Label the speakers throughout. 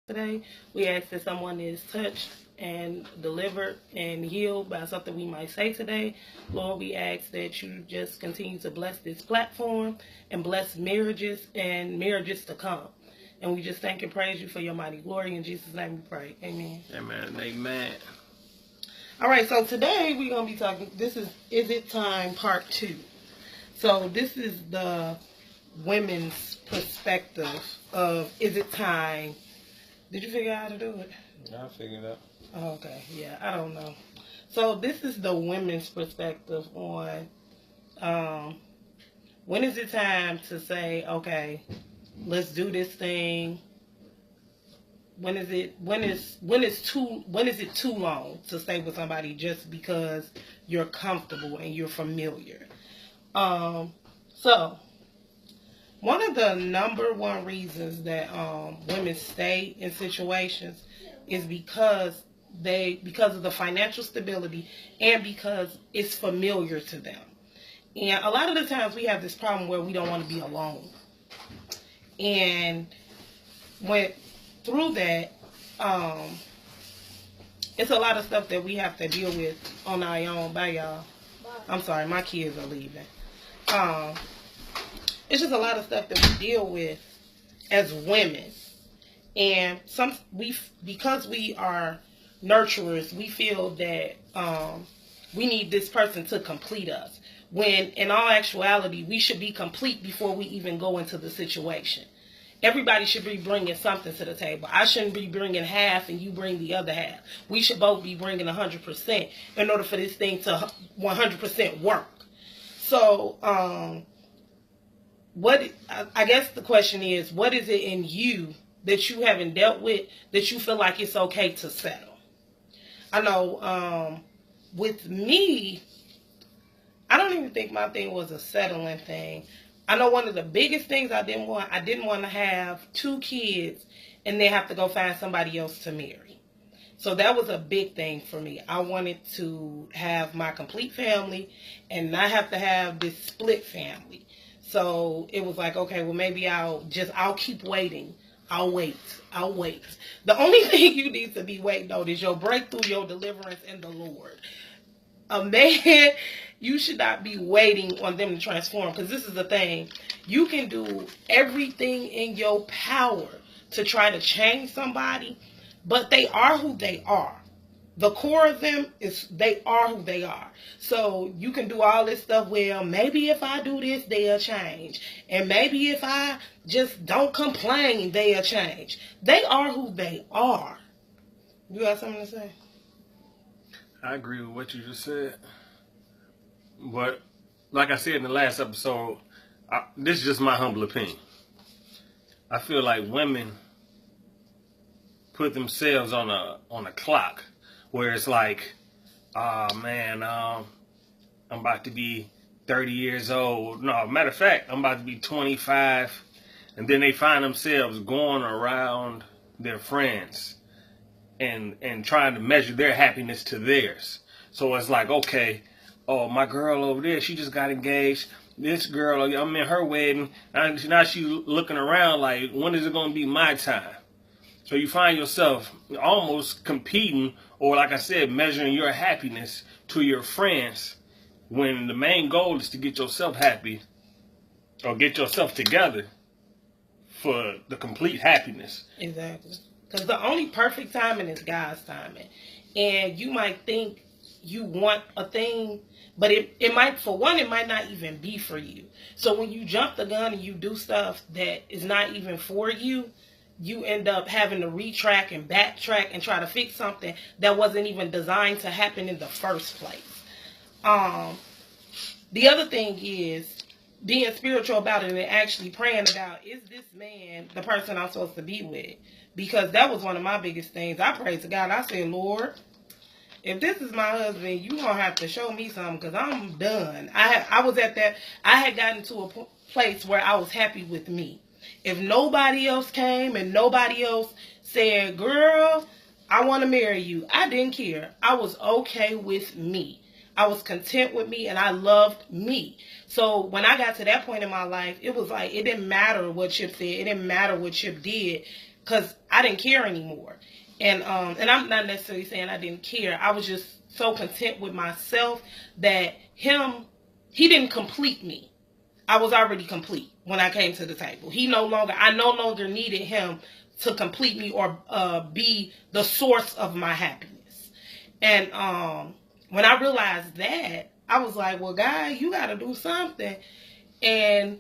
Speaker 1: Today, we ask that someone is touched and delivered and healed by something we might say today. Lord, we ask that you just continue to bless this platform and bless marriages and marriages to come. And we just thank and praise you for your mighty glory. In Jesus' name we pray. Amen.
Speaker 2: Amen. Amen.
Speaker 1: All right, so today we're going to be talking, Is It Time Part 2. So this is the women's perspective of is it time. Did you figure out how to do it?
Speaker 2: Yeah, I figured it out.
Speaker 1: Oh, okay, yeah, I don't know. So this is the women's perspective on when is it time to say, okay, let's do this thing. When is it too long to stay with somebody just because you're comfortable and you're familiar? So one of the number one reasons that women stay in situations is because of the financial stability and because it's familiar to them. And a lot of the times we have this problem where we don't want to be alone. And through that, it's a lot of stuff that we have to deal with on our own. Bye, y'all. I'm sorry, my kids are leaving. It's just a lot of stuff that we deal with as women. And because we are nurturers, we feel that we need this person to complete us. When in all actuality, we should be complete before we even go into the situation. Everybody should be bringing something to the table. I shouldn't be bringing half and you bring the other half. We should both be bringing 100% in order for this thing to 100% work. So, I guess the question is, what is it in you that you haven't dealt with that you feel like it's okay to settle? I know, with me, I don't even think my thing was a settling thing. I know one of the biggest things I didn't want to have 2 kids and then have to go find somebody else to marry. So that was a big thing for me. I wanted to have my complete family and not have to have this split family. So it was like, okay, well, maybe I'll keep waiting. I'll wait. The only thing you need to be waiting on is your breakthrough, your deliverance in the Lord. A man, you should not be waiting on them to transform, because this is the thing. You can do everything in your power to try to change somebody, but they are who they are. The core of them is they are who they are. So you can do all this stuff, well, maybe if I do this, they'll change. And maybe if I just don't complain, they'll change. They are who they are. You got something to say?
Speaker 2: I agree with what you just said. But like I said in the last episode, this is just my humble opinion. I feel like women put themselves on a clock where it's like, oh man, I'm about to be 30 years old. No, matter of fact, I'm about to be 25. And then they find themselves going around their friends and trying to measure their happiness to theirs. So it's like, okay, oh, my girl over there, she just got engaged. This girl, I'm in her wedding. Now she looking around like, when is it going to be my time? So you find yourself almost competing, or like I said, measuring your happiness to your friends, when the main goal is to get yourself happy or get yourself together for the complete happiness.
Speaker 1: Exactly. Because the only perfect timing is God's timing. And you might think you want a thing, but it might not even be for you. So when you jump the gun and you do stuff that is not even for you, you end up having to retrack and backtrack and try to fix something that wasn't even designed to happen in the first place. The other thing is being spiritual about it and actually praying about, is this man the person I'm supposed to be with? Because that was one of my biggest things. I prayed to God. I said, Lord, if this is my husband, you gonna have to show me something, because I'm done. I had gotten to a place where I was happy with me. If nobody else came and nobody else said, girl, I want to marry you, I didn't care. I was okay with me. I was content with me, and I loved me. So when I got to that point in my life, it was like, it didn't matter what Chip said. It didn't matter what Chip did, because I I didn't care anymore. And I'm not necessarily saying I didn't care. I was just so content with myself that he didn't complete me. I was already complete when I came to the table. I no longer needed him to complete me or be the source of my happiness. And when I realized that, I was like, well, guy, you got to do something. And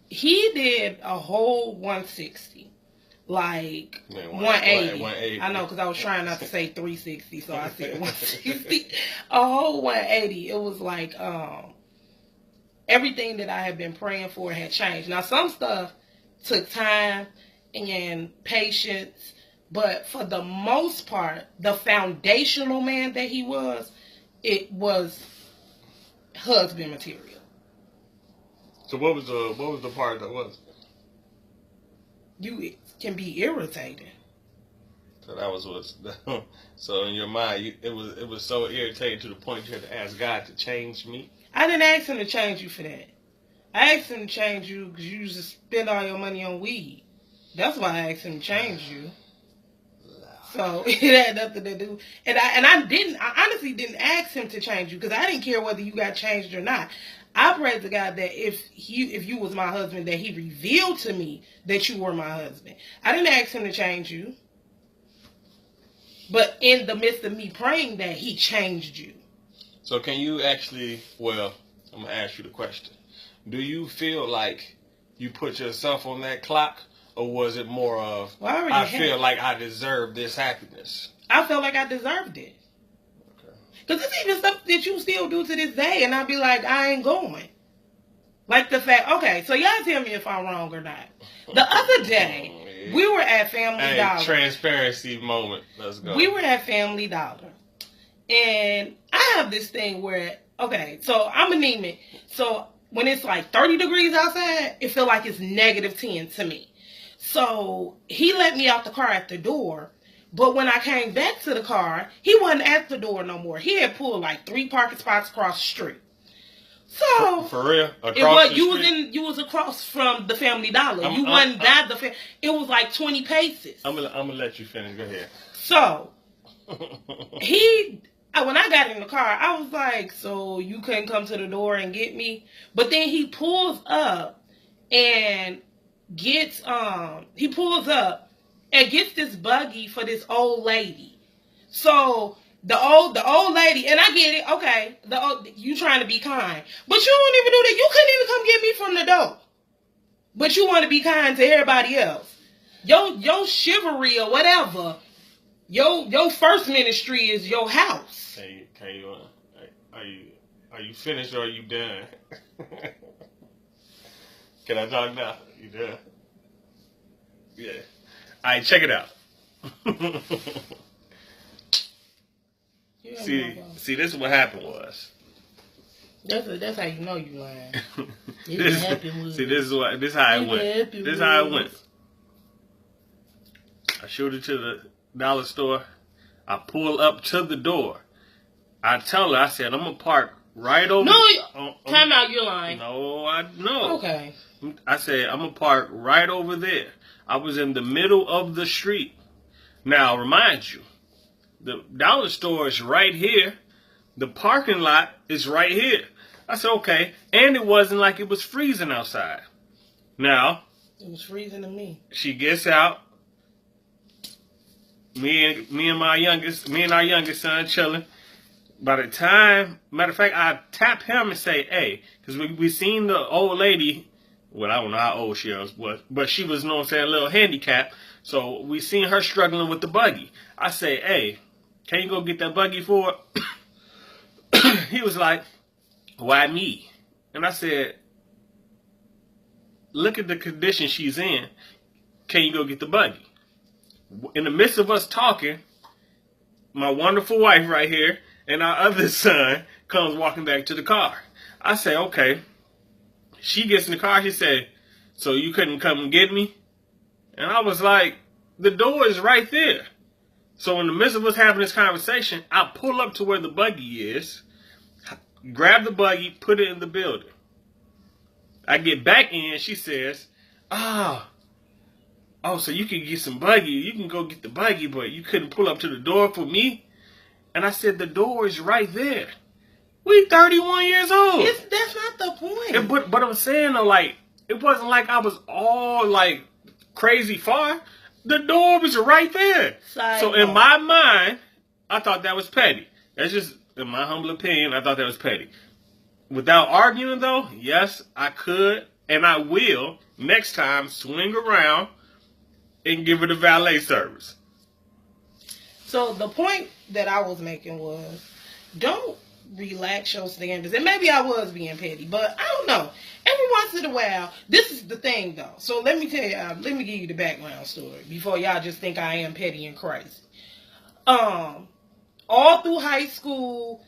Speaker 1: he did a whole 160. Like 180. I know, because I was trying not to say 360, so I said 160. A whole 180. It was like everything that I had been praying for had changed. Now, some stuff took time and patience, but for the most part, the foundational man that he was, it was husband material.
Speaker 2: So what was the part that was?
Speaker 1: You can be irritating.
Speaker 2: So that was what. So in your mind, it was so irritating to the point you had to ask God to change me.
Speaker 1: I didn't ask him to change you for that. I asked him to change you because you used to spend all your money on weed. That's why I asked him to change you. So it had nothing to do. And I honestly didn't ask him to change you because I didn't care whether you got changed or not. I praise to God that if you was my husband, that he revealed to me that you were my husband. I didn't ask him to change you. But in the midst of me praying that, he changed you.
Speaker 2: So can you actually, well, I'm going to ask you the question. Do you feel like you put yourself on that clock? Or was it more of, I feel like I deserve this happiness?
Speaker 1: I felt like I deserved it. Because it's even stuff that you still do to this day, and I'd be like, I ain't going. Like the fact, okay, so y'all tell me if I'm wrong or not. The other day, we were at Family Dollar.
Speaker 2: Transparency moment. Let's go.
Speaker 1: We were at Family Dollar. And I have this thing where, okay, so I'm anemic. So when it's like 30 degrees outside, it feels like it's negative 10 to me. So he let me out the car at the door. But when I came back to the car, he wasn't at the door no more. He had pulled like 3 parking spots across the street. So
Speaker 2: for real,
Speaker 1: you was across from the Family Dollar. You wasn't by the family. It was like 20 paces.
Speaker 2: I'm gonna let you finish. Go ahead.
Speaker 1: So when I got in the car, I was like, so you couldn't come to the door and get me? But then he pulls up and gets this buggy for this old lady. So the old lady, and I get it, okay, you trying to be kind, but you don't even do that. You couldn't even come get me from the door, but you want to be kind to everybody else. Your chivalry or whatever, your first ministry is your house.
Speaker 2: Are you finished or are you done? Can I talk now? You done? Yeah. All right, check it out. See, this is what happened was.
Speaker 1: That's how you know you lying.
Speaker 2: This how it went. I showed it to the dollar store. I pull up to the door. I tell her, I said, I'm gonna park right over.
Speaker 1: No, time out. You're lying.
Speaker 2: No, I know.
Speaker 1: Okay.
Speaker 2: I said, I'm gonna park right over there. I was in the middle of the street. Now, remind you, the dollar store is right here. The parking lot is right here. I said, okay. And it wasn't like it was freezing outside. Now,
Speaker 1: it was freezing to me.
Speaker 2: She gets out. Me and our youngest son chilling. By the time, matter of fact, I tap him and say, hey, because we seen the old lady. Well, I don't know how old she was, but she was, you know what I'm saying, a little handicapped. So we seen her struggling with the buggy. I say, hey, can you go get that buggy for her? He was like, why me? And I said, look at the condition she's in. Can you go get the buggy? In the midst of us talking, my wonderful wife right here and our other son comes walking back to the car. I say, okay. She gets in the car. She said, so you couldn't come and get me? And I was like, the door is right there. So in the midst of us having this conversation, I pull up to where the buggy is, grab the buggy, put it in the building. I get back in. She says, oh, so you can get some buggy. You can go get the buggy, but you couldn't pull up to the door for me? And I said, the door is right there. We 31 years old.
Speaker 1: That's not the point.
Speaker 2: But I'm saying, though, like, it wasn't like I was all, like, crazy far. The door was right there. So in my mind, I thought that was petty. That's just, in my humble opinion, I thought that was petty. Without arguing, though, yes, I could, and I will, next time, swing around and give it a valet service.
Speaker 1: So the point that I was making was, don't relax your standards. And maybe I was being petty, but I don't know. Every once in a while, this is the thing, though. So let me tell you, let me give you the background story before y'all just think I am petty and crazy. All through high school,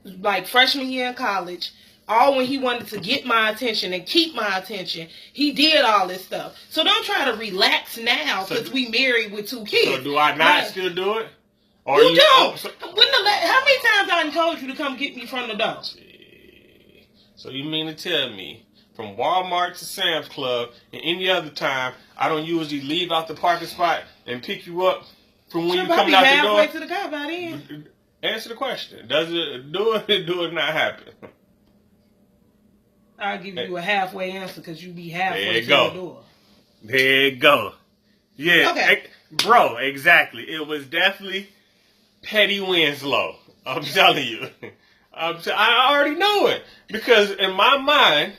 Speaker 1: like freshman year in college, all when he wanted to get my attention and keep my attention, he did all this stuff. So don't try to relax now because we married with 2 kids.
Speaker 2: So do I not still do it?
Speaker 1: Or you don't. How many times I told you to come get me from the door?
Speaker 2: So you mean to tell me, from Walmart to Sam's Club and any other time, I don't usually leave out the parking spot and pick you up from when you come out the door?
Speaker 1: Halfway to the car by then.
Speaker 2: Answer the question. Does it do it? Do it not happen?
Speaker 1: I'll give you a halfway answer because you be halfway to the door.
Speaker 2: There you go. Yeah.
Speaker 1: Okay.
Speaker 2: Bro, exactly. It was definitely Petty Winslow. I'm telling you. I already know it. Because in my mind,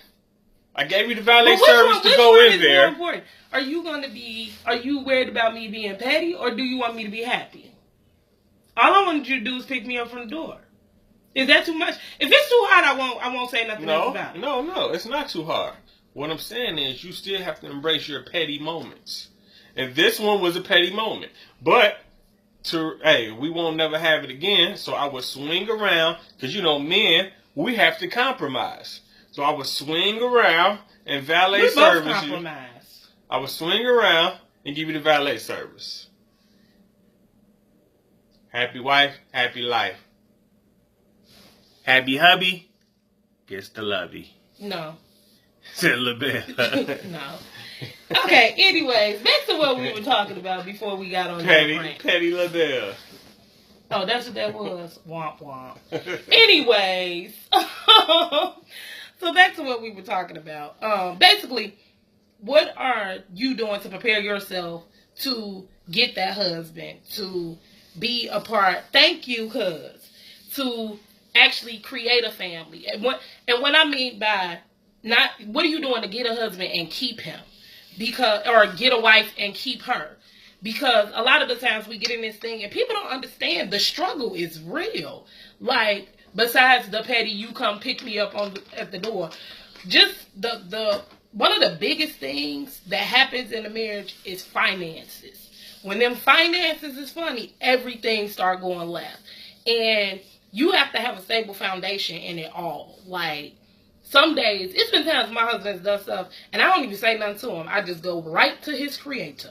Speaker 2: I gave you the valet service to go in there.
Speaker 1: More important? Are you worried about me being petty or do you want me to be happy? All I wanted you to do is pick me up from the door. Is that too much? If it's too hard, I won't say nothing else about it.
Speaker 2: No, it's not too hard. What I'm saying is you still have to embrace your petty moments. And this one was a petty moment. But, we won't never have it again. So I would swing around. Because, men, we have to compromise. So I would swing around and valet service you. I would swing around and give you the valet service. Happy wife, happy life. Happy hubby gets the lovey.
Speaker 1: No.
Speaker 2: Said a little bit.
Speaker 1: No. Okay, anyways, back to what we were talking about before we got on
Speaker 2: Petty Liddell.
Speaker 1: Oh, that's what that was. Womp womp. Anyways. So back to what we were talking about. Basically, what are you doing to prepare yourself to get that husband, to be a part, thank you, cuz, to actually create a family? And what I mean by not, what are you doing to get a husband and keep him? Or get a wife and keep her? Because a lot of the times we get in this thing and people don't understand the struggle is real. Like, besides the petty, you come pick me up at the door. Just the one of the biggest things that happens in a marriage is finances. When them finances is funny, everything start going left. And you have to have a stable foundation in it all. Like, some days, it's been times my husband's done stuff, and I don't even say nothing to him. I just go right to his creator,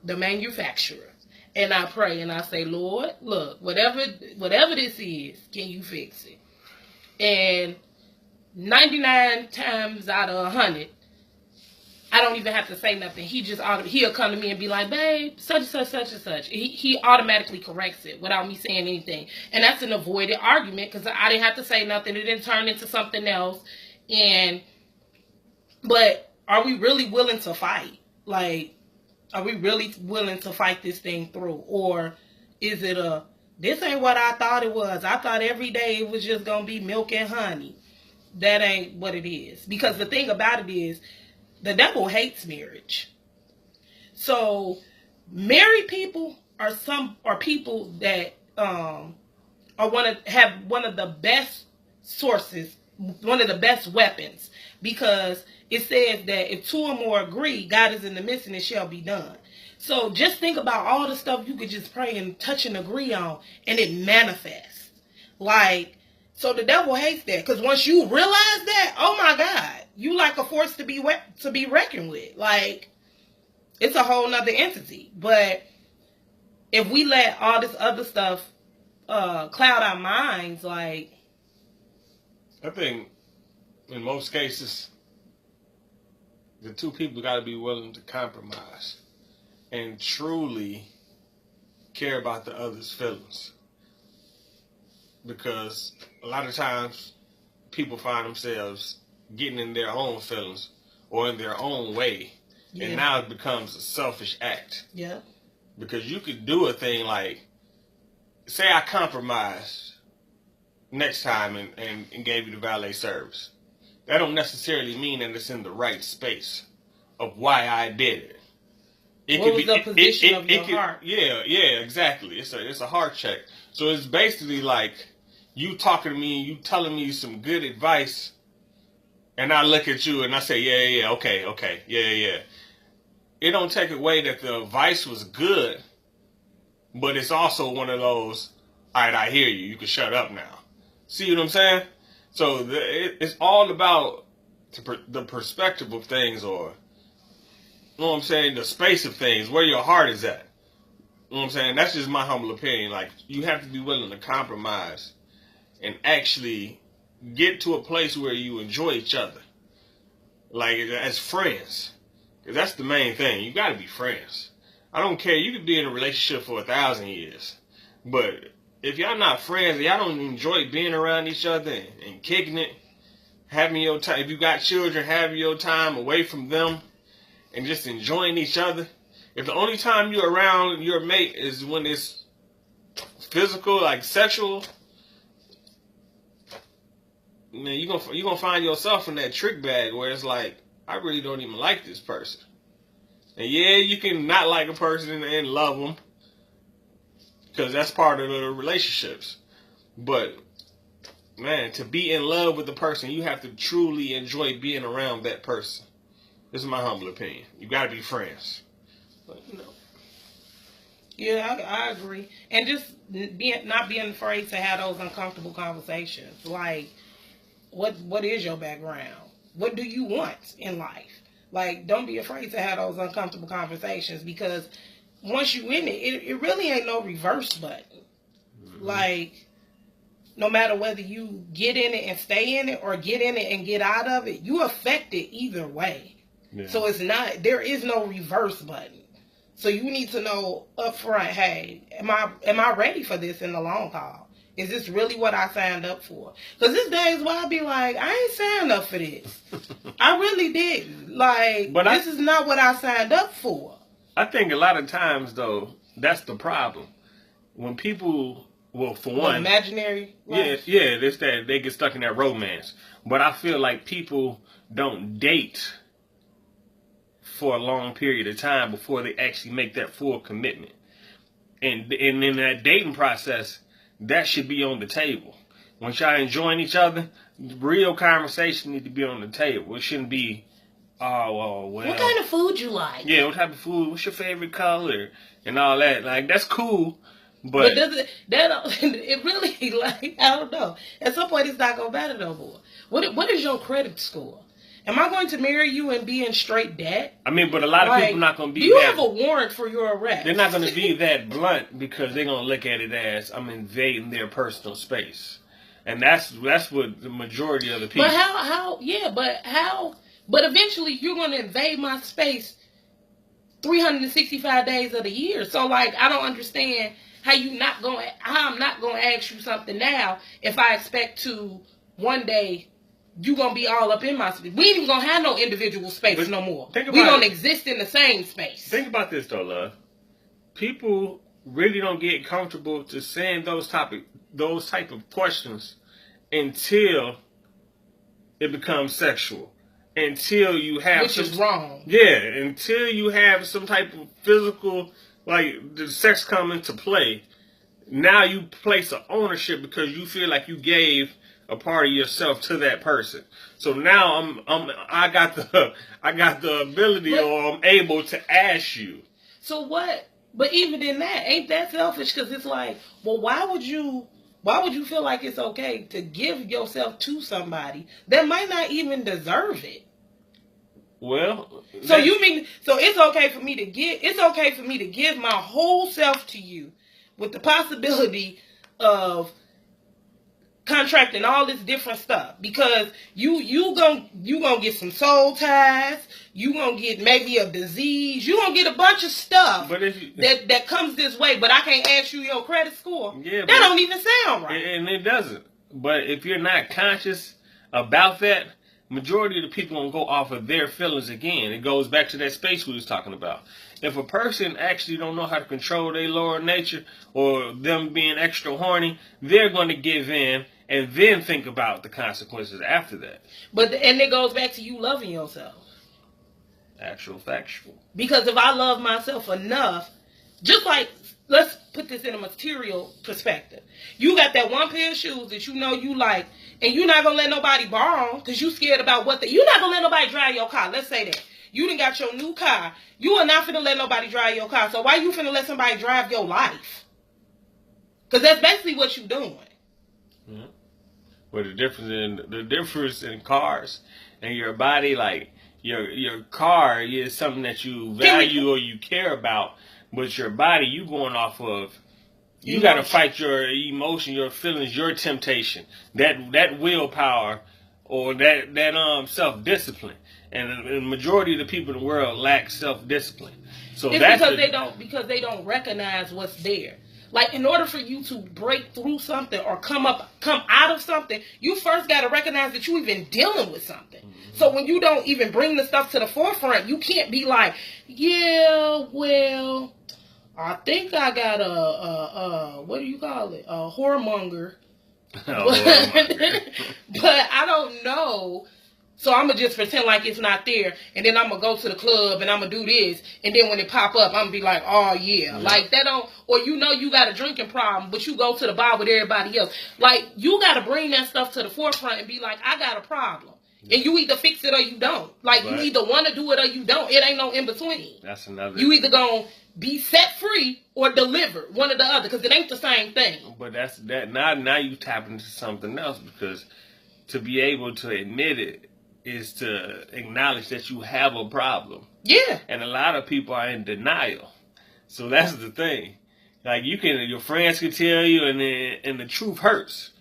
Speaker 1: the manufacturer. And I pray, and I say, Lord, look, whatever this is, can you fix it? And 99 times out of 100, I don't even have to say nothing. He'll come to me and be like, babe, such and such, such and such. He automatically corrects it without me saying anything. And that's an avoided argument because I didn't have to say nothing. It didn't turn into something else. But are we really willing to fight? Like, are we really willing to fight this thing through? Or is it this ain't what I thought it was. I thought every day it was just going to be milk and honey. That ain't what it is. Because the thing about it is, the devil hates marriage. So married people are people that have one of the best sources, one of the best weapons, because it says that if 2 or more agree, God is in the midst and it shall be done. So just think about all the stuff you could just pray and touch and agree on, and it manifests. Like, so the devil hates that, because once you realize that, oh my God, you like a force to be reckoned with. Like, it's a whole nother entity. But if we let all this other stuff cloud our minds, like,
Speaker 2: I think in most cases, the 2 people got to be willing to compromise. and truly care about the other's feelings. Because a lot of times people find themselves getting in their own feelings or in their own way. Yeah. And now it becomes a selfish act.
Speaker 1: Yeah.
Speaker 2: Because you could do a thing like, say I compromised next time and gave you the valet service. That don't necessarily mean that it's in the right space of why I did it.
Speaker 1: What was the position of your heart?
Speaker 2: Yeah, exactly. It's a heart check. So it's basically like you talking to me, you telling me some good advice, and I look at you and I say, yeah, okay, yeah. It don't take away that the advice was good, but it's also one of those, all right, I hear you. You can shut up now. See what I'm saying? So it's all about the perspective of things, or, you know what I'm saying, the space of things, where your heart is at. You know what I'm saying? That's just my humble opinion. Like, you have to be willing to compromise and actually get to a place where you enjoy each other. Like, as friends. Because that's the main thing. You got to be friends. I don't care. You could be in a relationship for 1,000 years. But if y'all not friends, y'all don't enjoy being around each other and kicking it, having your time. If you got children, having your time away from them and just enjoying each other. If the only time you're around your mate is when it's physical, like sexual, man, you're gonna find yourself in that trick bag where it's like, I really don't even like this person. And yeah, you can not like a person and love them, because that's part of the relationships. But, man, to be in love with the person, you have to truly enjoy being around that person. This is my humble opinion. You got to be friends. But, you know.
Speaker 1: Yeah, I agree. And just not being afraid to have those uncomfortable conversations. Like, what is your background? What do you want in life? Like, don't be afraid to have those uncomfortable conversations, because once you in it really ain't no reverse button. Mm-hmm. Like, no matter whether you get in it and stay in it or get in it and get out of it, you affected either way. Yeah. So there is no reverse button. So you need to know up front, hey, am I ready for this in the long haul? Is this really what I signed up for? Because there's days where I be like, I ain't signed up for this. I really didn't. Like, this is not what I signed up for.
Speaker 2: I think a lot of times, though, that's the problem. When people, well, for one,
Speaker 1: imaginary life?
Speaker 2: Yeah, it's that they get stuck in that romance. But I feel like people don't date for a long period of time before they actually make that full commitment. And in that dating process, that should be on the table. Once y'all enjoying each other, real conversation need to be on the table. It shouldn't be, well,
Speaker 1: what kind of food you like?
Speaker 2: Yeah, what type of food? What's your favorite color? And all that. Like, that's cool, but
Speaker 1: it really, like, I don't know. At some point, it's not gonna matter no more. What is your credit score? Am I going to marry you and be in straight debt?
Speaker 2: I mean, but a lot of people not going to be
Speaker 1: do you have a warrant for your arrest?
Speaker 2: They're not going to be that blunt, because they're going to look at it as, I'm invading their personal space. And that's what the majority of the people...
Speaker 1: But eventually you're going to invade my space 365 days of the year. So, like, I don't understand how I'm not going to ask you something now if I expect to one day... You gonna be all up in my space. We ain't even gonna have no individual space no more. We don't exist in the same space.
Speaker 2: Think about this though, love. People really don't get comfortable to saying those type of questions until it becomes sexual. Until you have
Speaker 1: which is wrong.
Speaker 2: Yeah, until you have some type of physical, like the sex come into play. Now you place an ownership because you feel like you gave a part of yourself to that person. So now I got the ability, or I'm able to ask you.
Speaker 1: So what? But even in that, ain't that selfish? Because it's like, well, why would you feel like it's okay to give yourself to somebody that might not even deserve it?
Speaker 2: Well,
Speaker 1: so it's okay for me to give my whole self to you with the possibility of contracting all this different stuff because you gonna get some soul ties. You gonna get maybe a disease. You gonna get a bunch of stuff that comes this way. But I can't ask you your credit score. Yeah, that don't even sound right.
Speaker 2: And it doesn't. But if you're not conscious about that, majority of the people gonna go off of their feelings again. It goes back to that space we was talking about. If a person actually don't know how to control their lower nature or them being extra horny, they're going to give in and then think about the consequences after that.
Speaker 1: And it goes back to you loving yourself.
Speaker 2: Actual factual.
Speaker 1: Because if I love myself enough, just like, let's put this in a material perspective. You got that one pair of shoes that you know you like, and you're not going to let nobody borrow because you scared about you're not going to let nobody drive your car. Let's say that. You done got your new car. You are not finna let nobody drive your car. So why you finna let somebody drive your life? Because that's basically what you doing.
Speaker 2: Mm-hmm. Well, the difference in cars and your body, like your car is something that you value or you care about, but your body, you going off of. You got to fight your emotion, your feelings, your temptation, that willpower, or that self-discipline. And the majority of the people in the world lack self-discipline. So
Speaker 1: it's that's because they don't recognize what's there. Like, in order for you to break through something or come out of something, you first got to recognize that you even dealing with something. Mm-hmm. So when you don't even bring the stuff to the forefront, you can't be like, yeah, well, I think I got a what do you call it? A whoremonger. But I don't know. So I'm going to just pretend like it's not there. And then I'm going to go to the club and I'm going to do this. And then when it pop up, I'm going to be like, oh, yeah. Like, that don't... Or you know you got a drinking problem, but you go to the bar with everybody else. Like, you got to bring that stuff to the forefront and be like, I got a problem. And you either fix it or you don't. Like, you either want to do it or you don't. It ain't no in-between.
Speaker 2: That's another...
Speaker 1: You either going to be set free or delivered. One or the other. Because it ain't the same thing.
Speaker 2: But that's that. Now you tap into something else. Because to be able to admit it is to acknowledge that you have a problem.
Speaker 1: Yeah.
Speaker 2: And a lot of people are in denial. So that's the thing. Like, your friends can tell you, and the truth hurts.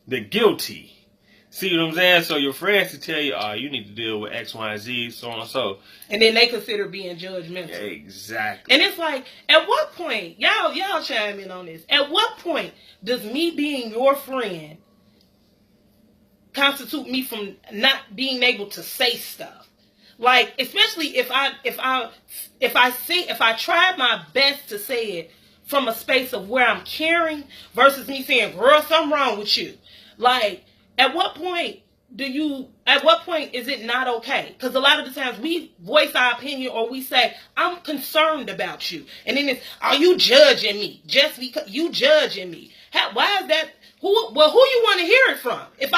Speaker 2: The guilty. See what I'm saying? So your friends can tell you, oh, you need to deal with X, Y, and Z, so on and so.
Speaker 1: And then they consider being judgmental.
Speaker 2: Exactly.
Speaker 1: And it's like, at what point, y'all chime in on this. At what point does me being your friend constitute me from not being able to say stuff? Like, especially if I tried my best to say it from a space of where I'm caring versus me saying, girl, something wrong with you. Like, at what point is it not okay? Because a lot of the times we voice our opinion or we say, I'm concerned about you. And then it's, are you judging me? Just because you judging me. Why is that? Who you want to hear it from? If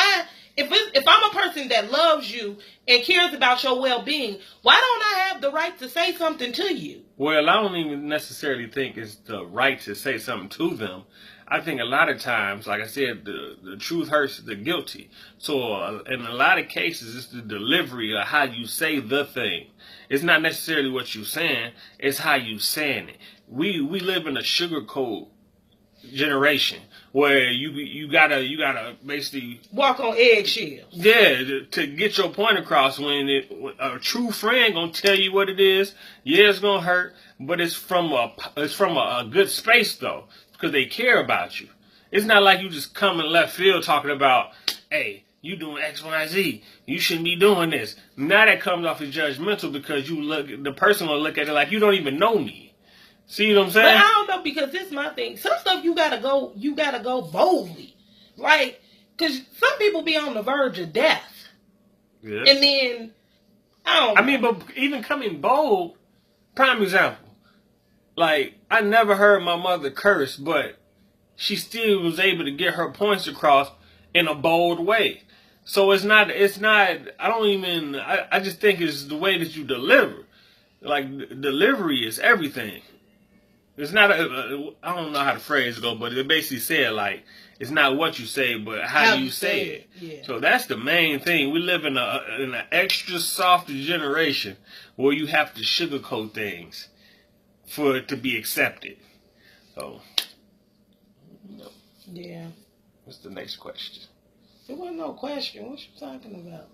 Speaker 1: I'm a person that loves you and cares about your well-being, why don't I have the right to say something to you?
Speaker 2: Well, I don't even necessarily think it's the right to say something to them. I think a lot of times, like I said, the truth hurts the guilty. So in a lot of cases, it's the delivery of how you say the thing. It's not necessarily what you're saying. It's how you saying it. We live in a sugarcoat generation where you gotta basically
Speaker 1: walk on eggshells.
Speaker 2: Yeah, to get your point across. When a true friend gonna tell you what it is. Yeah, it's gonna hurt, but it's from a good space though, because they care about you. It's not like you just come in left field talking about, hey, you doing X, Y, Z. You shouldn't be doing this. Now that comes off as judgmental because the person will look at it like you don't even know me. See what I'm saying?
Speaker 1: But I don't know, because this is my thing. Some stuff you gotta go boldly. Like, cause some people be on the verge of death. Yes. And then, I mean,
Speaker 2: but even coming bold, prime example. Like, I never heard my mother curse, but she still was able to get her points across in a bold way. So it's not, I just think it's the way that you deliver. Like, delivery is everything. It's not I don't know how the phrase go, but it basically said, like, it's not what you say, but how you say it. Yeah. So that's the main thing. We live in an extra soft generation where you have to sugarcoat things for it to be accepted. So,
Speaker 1: yeah.
Speaker 2: What's the next question?
Speaker 1: It wasn't no question. What you talking about?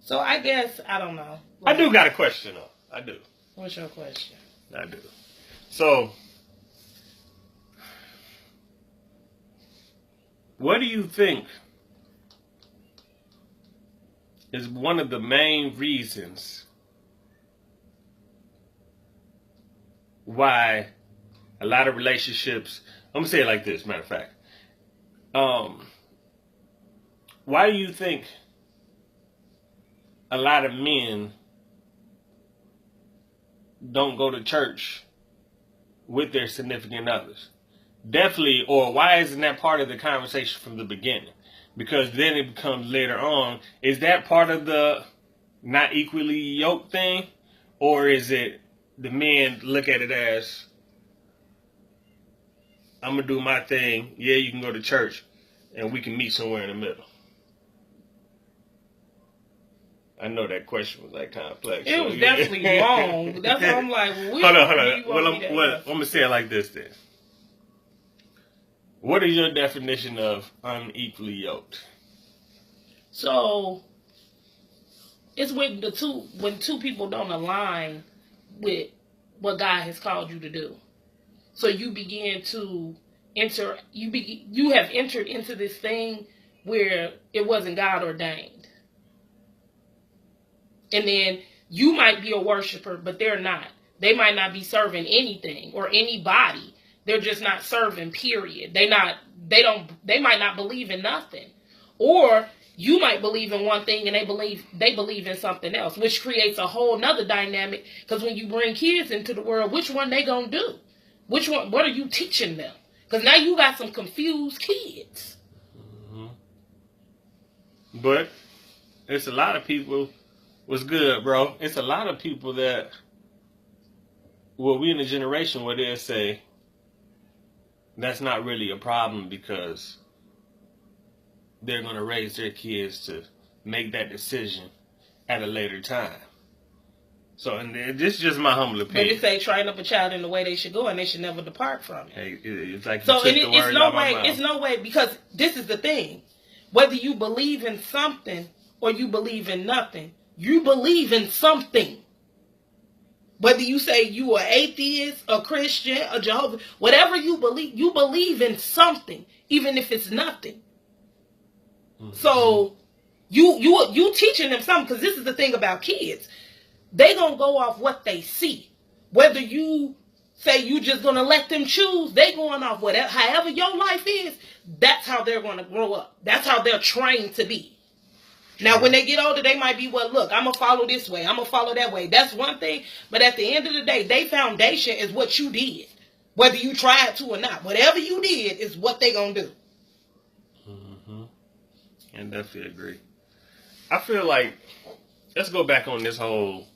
Speaker 1: So I guess, I don't know.
Speaker 2: I do got a question, though. I do.
Speaker 1: What's your question?
Speaker 2: I do. So, what do you think is one of the main reasons why a lot of relationships, I'm going to say it like this, matter of fact. Why do you think a lot of men don't go to church with their significant others? Definitely, or why isn't that part of the conversation from the beginning? Because then it becomes later on, is that part of the not equally yoked thing? Or is it the men look at it as, I'm going to do my thing, yeah, you can go to church, and we can meet somewhere in the middle? I know that question was like complex.
Speaker 1: It was definitely long. That's why I'm like,
Speaker 2: hold on. Well, I'm going to say it like this then. What is your definition of unequally yoked?
Speaker 1: So, it's when two people don't align with what God has called you to do. So you begin to you have entered into this thing where it wasn't God ordained. And then you might be a worshiper, but they're not. They might not be serving anything or anybody. They're just not serving, period. They might not believe in nothing. Or you might believe in one thing and they believe in something else, which creates a whole nother dynamic. Because when you bring kids into the world, which one they gonna do? Which one? What are you teaching them? Because now you got some confused kids.
Speaker 2: Mm-hmm. But it's a lot of people. What's good, bro? It's a lot of people that, well, we in a generation where they'll say that's not really a problem because they're going to raise their kids to make that decision at a later time. So, and this is just my humble opinion.
Speaker 1: But they say train up a child in the way they should go, and they should never depart from it.
Speaker 2: Hey, it's like
Speaker 1: so it's no way, because this is the thing. Whether you believe in something or you believe in nothing, you believe in something. Whether you say you are atheist, a Christian, a Jehovah, whatever you believe in something, even if it's nothing. Mm-hmm. So you teaching them something, because this is the thing about kids. They gonna go off what they see. Whether you say you just gonna let them choose, they going off whatever, however your life is. That's how they're gonna grow up. That's how they're trained to be. Now, when they get older, they might be, well, look, I'm going to follow this way. I'm going to follow that way. That's one thing. But at the end of the day, their foundation is what you did. Whether you tried to or not. Whatever you did is what they going to do.
Speaker 2: Mm-hmm. And definitely agree. I feel like, let's go back on this whole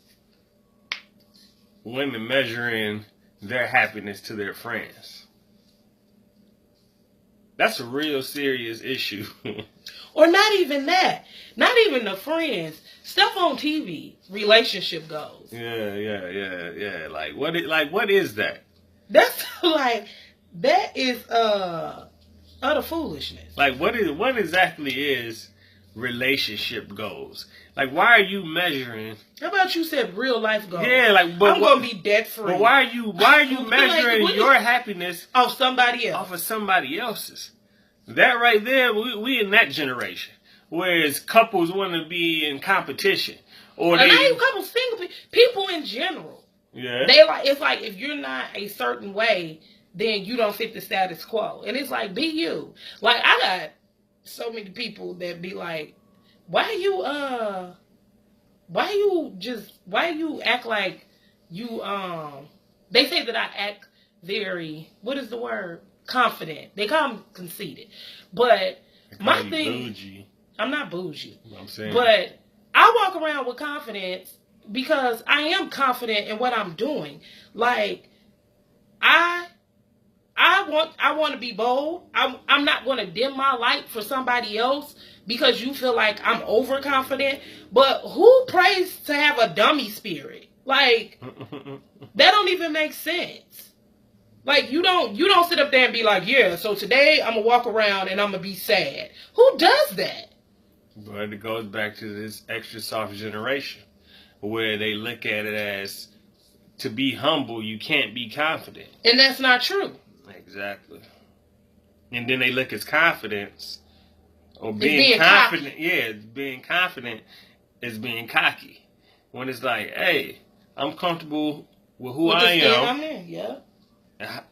Speaker 2: women measuring their happiness to their friends. That's a real serious issue.
Speaker 1: Or not even that. Not even the friends. Stuff on TV. Relationship goals.
Speaker 2: Yeah. Like what is that?
Speaker 1: That's like, that is utter foolishness.
Speaker 2: Like what exactly is relationship goals? Like, why are you measuring?
Speaker 1: How about you said real life goals?
Speaker 2: Yeah, like, but
Speaker 1: I'm gonna be debt free.
Speaker 2: But why are you measuring your happiness
Speaker 1: off somebody else?
Speaker 2: Off of somebody else's? That right there, we in that generation. Whereas couples want to be in competition. Or
Speaker 1: not even couples, single people in general.
Speaker 2: Yeah.
Speaker 1: It's like if you're not a certain way, then you don't fit the status quo. And it's like, be you. Like, I got so many people that be like, why you act like you they say that I act very, what is the word? Confident. They call me conceited. But my thing,
Speaker 2: bougie.
Speaker 1: I'm not bougie.
Speaker 2: I'm saying.
Speaker 1: But I walk around with confidence because I am confident in what I'm doing. Like, I want to be bold. I'm not going to dim my light for somebody else because you feel like I'm overconfident. But who prays to have a dummy spirit? Like, that don't even make sense. Like, you don't sit up there and be like, yeah, so today I'm going to walk around and I'm going to be sad. Who does that?
Speaker 2: But it goes back to this extra soft generation where they look at it as, to be humble, you can't be confident.
Speaker 1: And that's not true.
Speaker 2: Exactly. And then they look at confidence, or
Speaker 1: being
Speaker 2: confident.
Speaker 1: cocky.
Speaker 2: Yeah, being confident is being cocky. When it's like, hey, I'm comfortable with who I am.
Speaker 1: I'm in, yeah.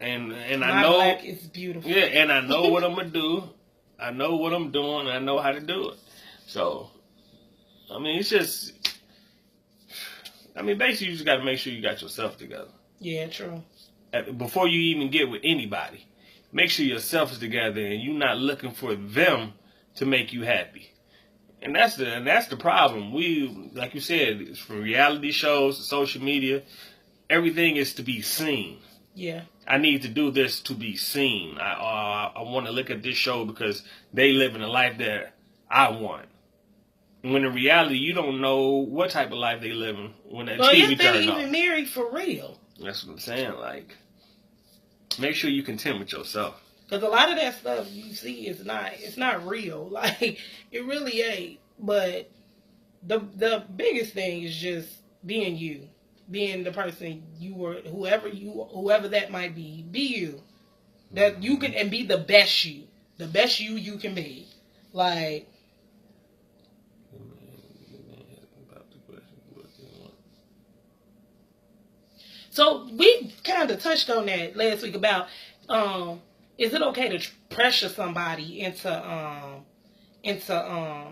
Speaker 2: And
Speaker 1: My
Speaker 2: I know
Speaker 1: black is beautiful.
Speaker 2: Yeah, and I know what I'm gonna do. I know what I'm doing. I know how to do it. So, I mean, it's just, basically, you just got to make sure you got yourself together.
Speaker 1: Yeah, true.
Speaker 2: Before you even get with anybody, make sure yourself is together and you're not looking for them to make you happy. And that's the problem. We, like you said, it's from reality shows to social media, everything is to be seen.
Speaker 1: Yeah.
Speaker 2: I need to do this to be seen. I want to look at this show because they live in a life that I want. When in reality, you don't know what type of life they living when that TV turns on.
Speaker 1: They're even married for real.
Speaker 2: That's what I'm saying. Like, make sure you're content with yourself.
Speaker 1: Because a lot of that stuff you see is not real. Like, it really ain't. But the biggest thing is just being you. Being the person you were, whoever that might be you. That you can, and be the best you. The best you can be. Like, so we kind of touched on that last week about, is it okay to pressure somebody into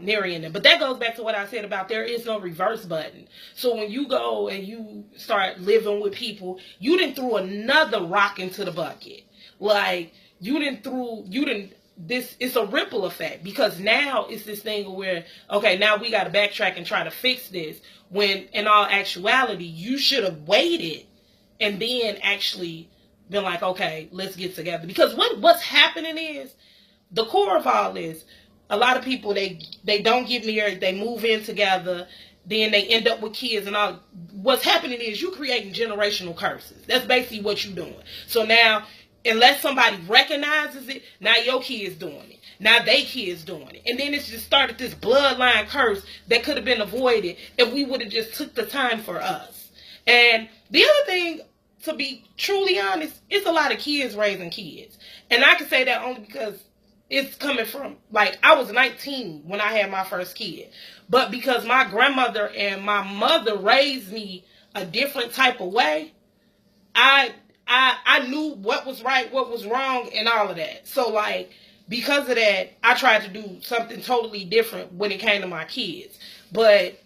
Speaker 1: marrying them? But that goes back to what I said about there is no reverse button. So when you go and you start living with people, you didn't throw another rock into the bucket. Like, it's a ripple effect, because now it's this thing where, okay, now we got to backtrack and try to fix this, when in all actuality, you should have waited and then actually been like, okay, let's get together. Because what's happening is, the core of all this, a lot of people, they don't get married, they move in together, then they end up with kids and all. What's happening is you creating generational curses. That's basically what you're doing. So now, unless somebody recognizes it, now your kid's doing it. Now they kids doing it. And then it's just started this bloodline curse that could have been avoided if we would have just took the time for us. And the other thing, to be truly honest, it's a lot of kids raising kids. And I can say that only because it's coming from, like, I was 19 when I had my first kid. But because my grandmother and my mother raised me a different type of way, I knew what was right, what was wrong, and all of that. So, like, because of that, I tried to do something totally different when it came to my kids. But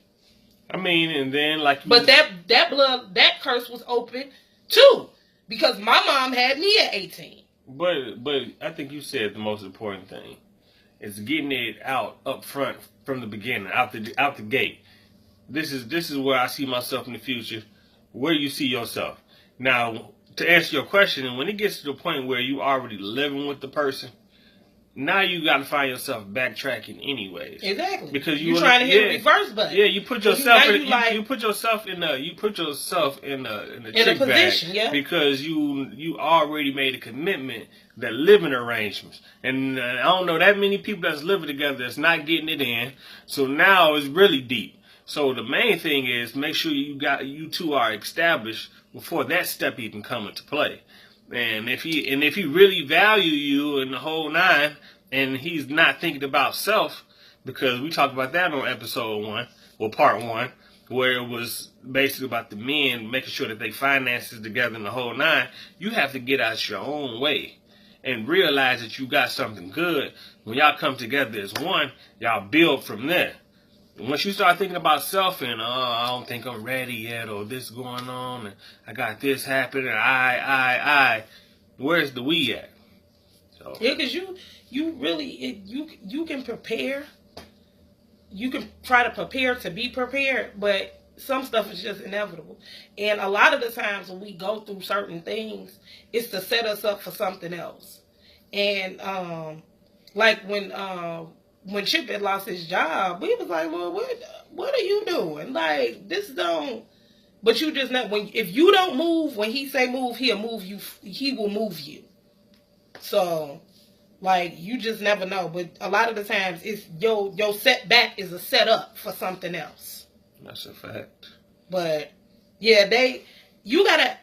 Speaker 2: and then, like,
Speaker 1: but that curse was open too, because my mom had me at 18.
Speaker 2: But I think you said the most important thing is getting it out up front from the beginning, out the gate. This is where I see myself in the future. Where you see yourself. Now, to answer your question, when it gets to the point where you already living with the person, now you got to find yourself backtracking anyways.
Speaker 1: Exactly.
Speaker 2: Because
Speaker 1: you're trying to hit a reverse button.
Speaker 2: Yeah, you put yourself you put yourself in a chick
Speaker 1: position,
Speaker 2: bag,
Speaker 1: yeah.
Speaker 2: Because you already made a commitment that living arrangements, and I don't know that many people that's living together that's not getting it in. So now it's really deep. So the main thing is make sure you two are established before that step even come into play. And if he really value you in the whole nine, and he's not thinking about self, because we talked about that on episode 1, or part 1, where it was basically about the men making sure that they finances together in the whole nine. You have to get out your own way and realize that you got something good. When y'all come together as one, y'all build from there. Once you start thinking about self and, I don't think I'm ready yet, or this going on, and I got this happening, I, where's the we at? So.
Speaker 1: Yeah, because you really, you can prepare. You can try to prepare to be prepared, but some stuff is just inevitable. And a lot of the times when we go through certain things, it's to set us up for something else. And, like when Chip had lost his job, we was like, Lord, what are you doing? Like, this don't But you just know if you don't move when he say move, he'll move you. He will move you. So, like, you just never know. But a lot of the times, it's your setback is a setup for something else.
Speaker 2: That's a fact.
Speaker 1: But yeah, you gotta,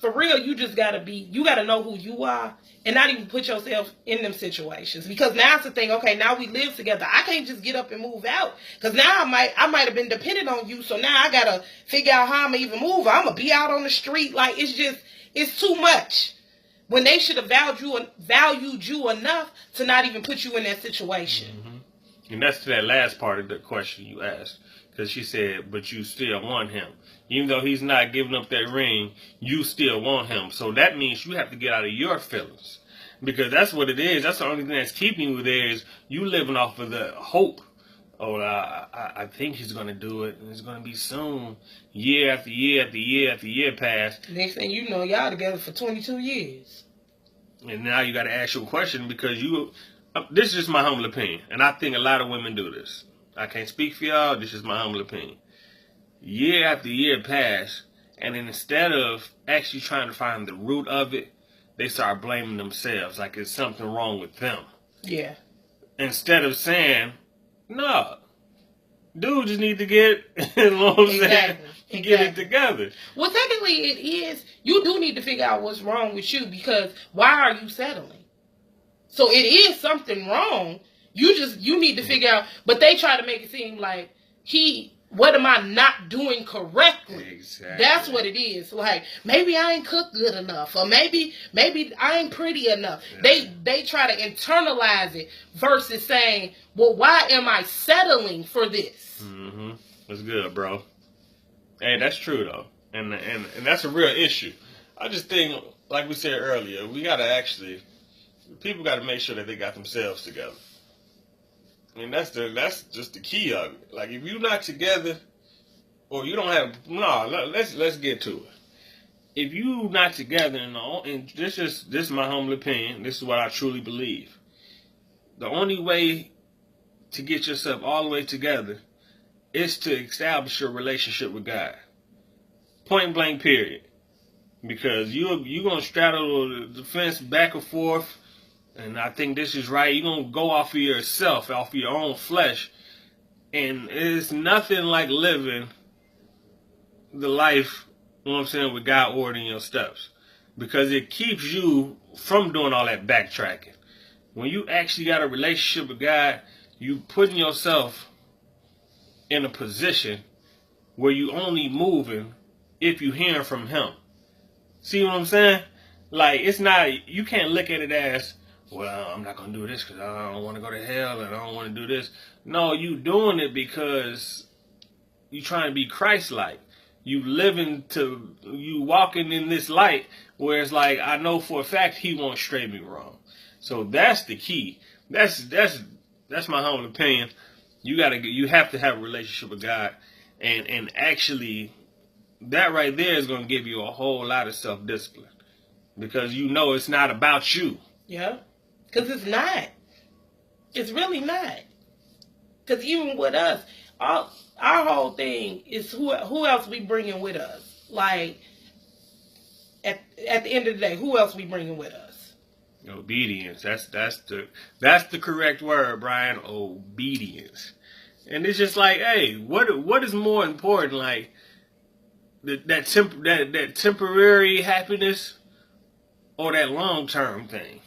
Speaker 1: for real, you gotta know who you are and not even put yourself in them situations. Because now it's the thing, okay, now we live together. I can't just get up and move out. Because now I might have been dependent on you. So now I gotta figure out how I'm gonna even move. I'm gonna be out on the street. Like, it's too much. When they should have valued you enough to not even put you in that situation.
Speaker 2: Mm-hmm. And that's to that last part of the question you asked. Because she said, but you still want him. Even though he's not giving up that ring, you still want him. So that means you have to get out of your feelings. Because that's what it is. That's the only thing that's keeping you there is you living off of the hope. Oh, I think he's going to do it. And it's going to be soon. Year after year after year after year passed.
Speaker 1: Next thing you know, y'all together for 22 years.
Speaker 2: And now you got to ask you a question because this is just my humble opinion. And I think a lot of women do this. I can't speak for y'all. This is my humble opinion. Year after year passed, and then instead of actually trying to find the root of it, they start blaming themselves like it's something wrong with them.
Speaker 1: Yeah.
Speaker 2: Instead of saying, no, dude just need to get, you know what I'm saying? Get it together.
Speaker 1: Well, technically it is. You do need to figure out what's wrong with you because why are you settling? So it is something wrong. You need to figure out, but they try to make it seem like what am I not doing correctly?
Speaker 2: Exactly.
Speaker 1: That's what it is. Like, maybe I ain't cooked good enough, or maybe I ain't pretty enough. Yeah. They try to internalize it versus saying, well, why am I settling for this?
Speaker 2: Mm-hmm. That's good, bro. Hey, that's true though. And that's a real issue. I just think, like we said earlier, people got to make sure that they got themselves together. I mean, that's just the key of it. Like, if you're not together, or you don't have, let's get to it. If you're not together, and this is my humble opinion, this is what I truly believe. The only way to get yourself all the way together is to establish your relationship with God. Point blank, period. Because you're going to straddle the fence back and forth. And I think this is right. You're going to go off of yourself, off of your own flesh. And it's nothing like living the life, you know what I'm saying, with God ordering your steps. Because it keeps you from doing all that backtracking. When you actually got a relationship with God, you putting yourself in a position where you only moving if you hearing from Him. See what I'm saying? Like, it's not, you can't look at it as, well, I'm not going to do this because I don't want to go to hell and I don't want to do this. No, you doing it because you trying to be Christ-like. You walking in this light where it's like, I know for a fact He won't stray me wrong. So that's the key. That's my humble opinion. You have to have a relationship with God, and actually that right there is going to give you a whole lot of self-discipline because you know it's not about you.
Speaker 1: Yeah. Because it's not. It's really not. Because even with us, our whole thing is who else we bringing with us. Like, at the end of the day, who else we bringing with us?
Speaker 2: Obedience. That's the correct word, Brian. Obedience. And it's just like, hey, what is more important? Like that temporary happiness or that long-term thing?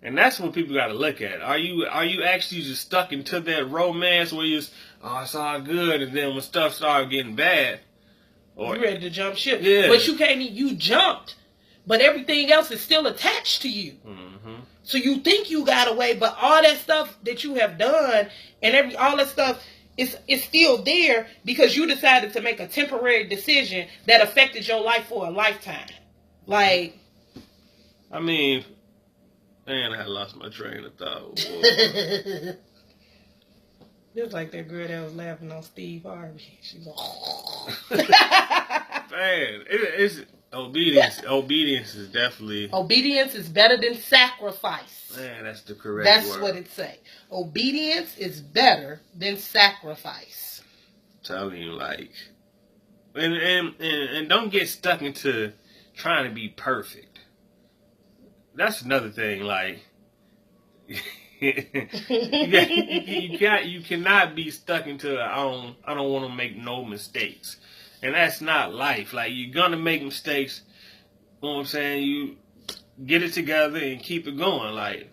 Speaker 2: And that's what people got to look at. Are you actually just stuck into that romance where it's all good, and then when stuff starts getting bad, or
Speaker 1: you ready to jump ship?
Speaker 2: Yeah.
Speaker 1: But you jumped, but everything else is still attached to you.
Speaker 2: Mm-hmm.
Speaker 1: So you think you got away, but all that stuff that you have done and all that stuff is still there because you decided to make a temporary decision that affected your life for a lifetime. Like,
Speaker 2: I mean. Man, I lost my train of thought.
Speaker 1: Just like that girl that was laughing on Steve Harvey. She's like,
Speaker 2: man, it's obedience. Obedience is definitely.
Speaker 1: Obedience is better than sacrifice.
Speaker 2: Man, that's the correct
Speaker 1: That's
Speaker 2: word.
Speaker 1: what it say. Obedience is better than sacrifice.
Speaker 2: I'm telling you, like, and don't get stuck into trying to be perfect. That's another thing. Like, you cannot be stuck into I don't want to make no mistakes, and that's not life. Like, you're gonna make mistakes. You know what I'm saying? You get it together and keep it going. Like,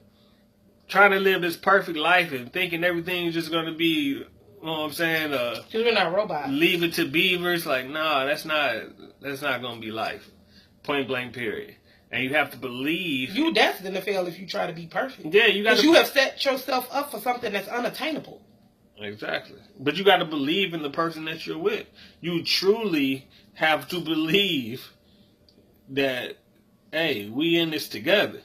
Speaker 2: trying to live this perfect life and thinking everything's just gonna be, you know what I'm saying?
Speaker 1: Because we're not robots.
Speaker 2: Leave it to beavers. Like, no, that's not gonna be life. Point blank, period. And you have to believe
Speaker 1: you destined to fail if you try to be perfect.
Speaker 2: Yeah, you got to.
Speaker 1: You have set yourself up for something that's unattainable.
Speaker 2: Exactly. But you got to believe in the person that you're with. You truly have to believe that, hey, we in this together.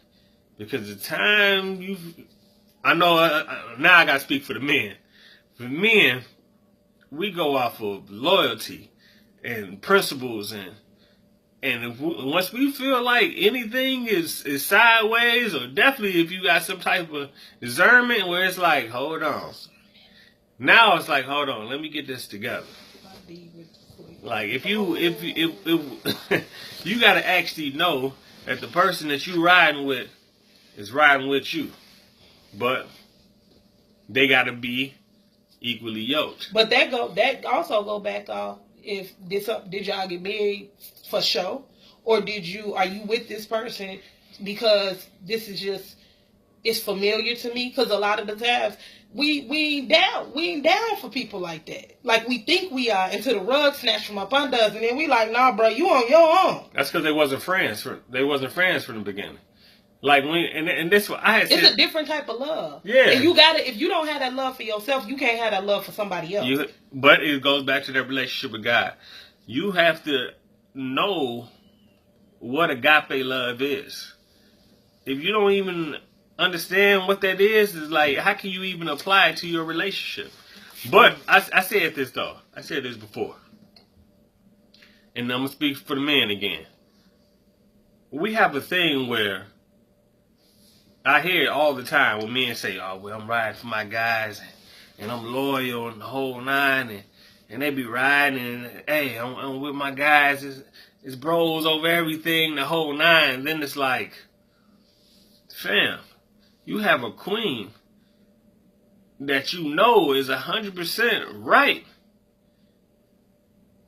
Speaker 2: Because the time I know, now I got to speak for the men. For men, we go off of loyalty and principles and once we feel like anything is sideways, or definitely if you got some type of discernment where it's like, hold on. Now it's like, hold on, let me get this together. Like, if you got to actually know that the person that you riding with is riding with you, but they got to be equally yoked.
Speaker 1: But that also go back off. If did y'all get married for show, or are you with this person because this is just, it's familiar to me? Because a lot of the times we ain't down for people like that. Like, we think we are until the rug snatched from up under us, and then we like, nah, bro, you on your own.
Speaker 2: That's because they wasn't friends from the beginning. Like, when and this what I had said.
Speaker 1: It's a different type of love.
Speaker 2: Yeah.
Speaker 1: And you gotta, if you don't have that love for yourself, you can't have that love for somebody else.
Speaker 2: But it goes back to that relationship with God. You have to know what agape love is. If you don't even understand what that is, it's like, how can you even apply it to your relationship? But I said this though. I said this before. And I'm gonna speak for the man again. We have a thing where I hear it all the time when men say, oh, well, I'm riding for my guys, and I'm loyal and the whole nine, and they be riding, and hey, I'm with my guys, it's bros over everything, the whole nine. And then it's like, fam, you have a queen that you know is 100% right,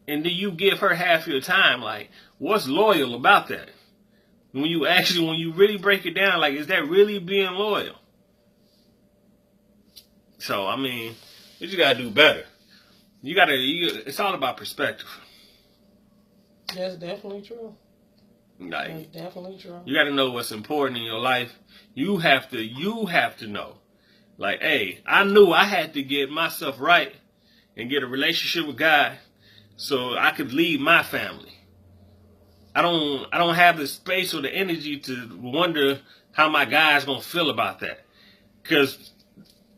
Speaker 2: and then you give her half your time. Like, what's loyal about that? When you really break it down, like, is that really being loyal? So, I mean, you just gotta do better. It's all about perspective.
Speaker 1: That's definitely true.
Speaker 2: Like,
Speaker 1: that's definitely true.
Speaker 2: You gotta know what's important in your life. You have to know. Like, hey, I knew I had to get myself right and get a relationship with God so I could lead my family. I don't have the space or the energy to wonder how my guys gonna feel about that, because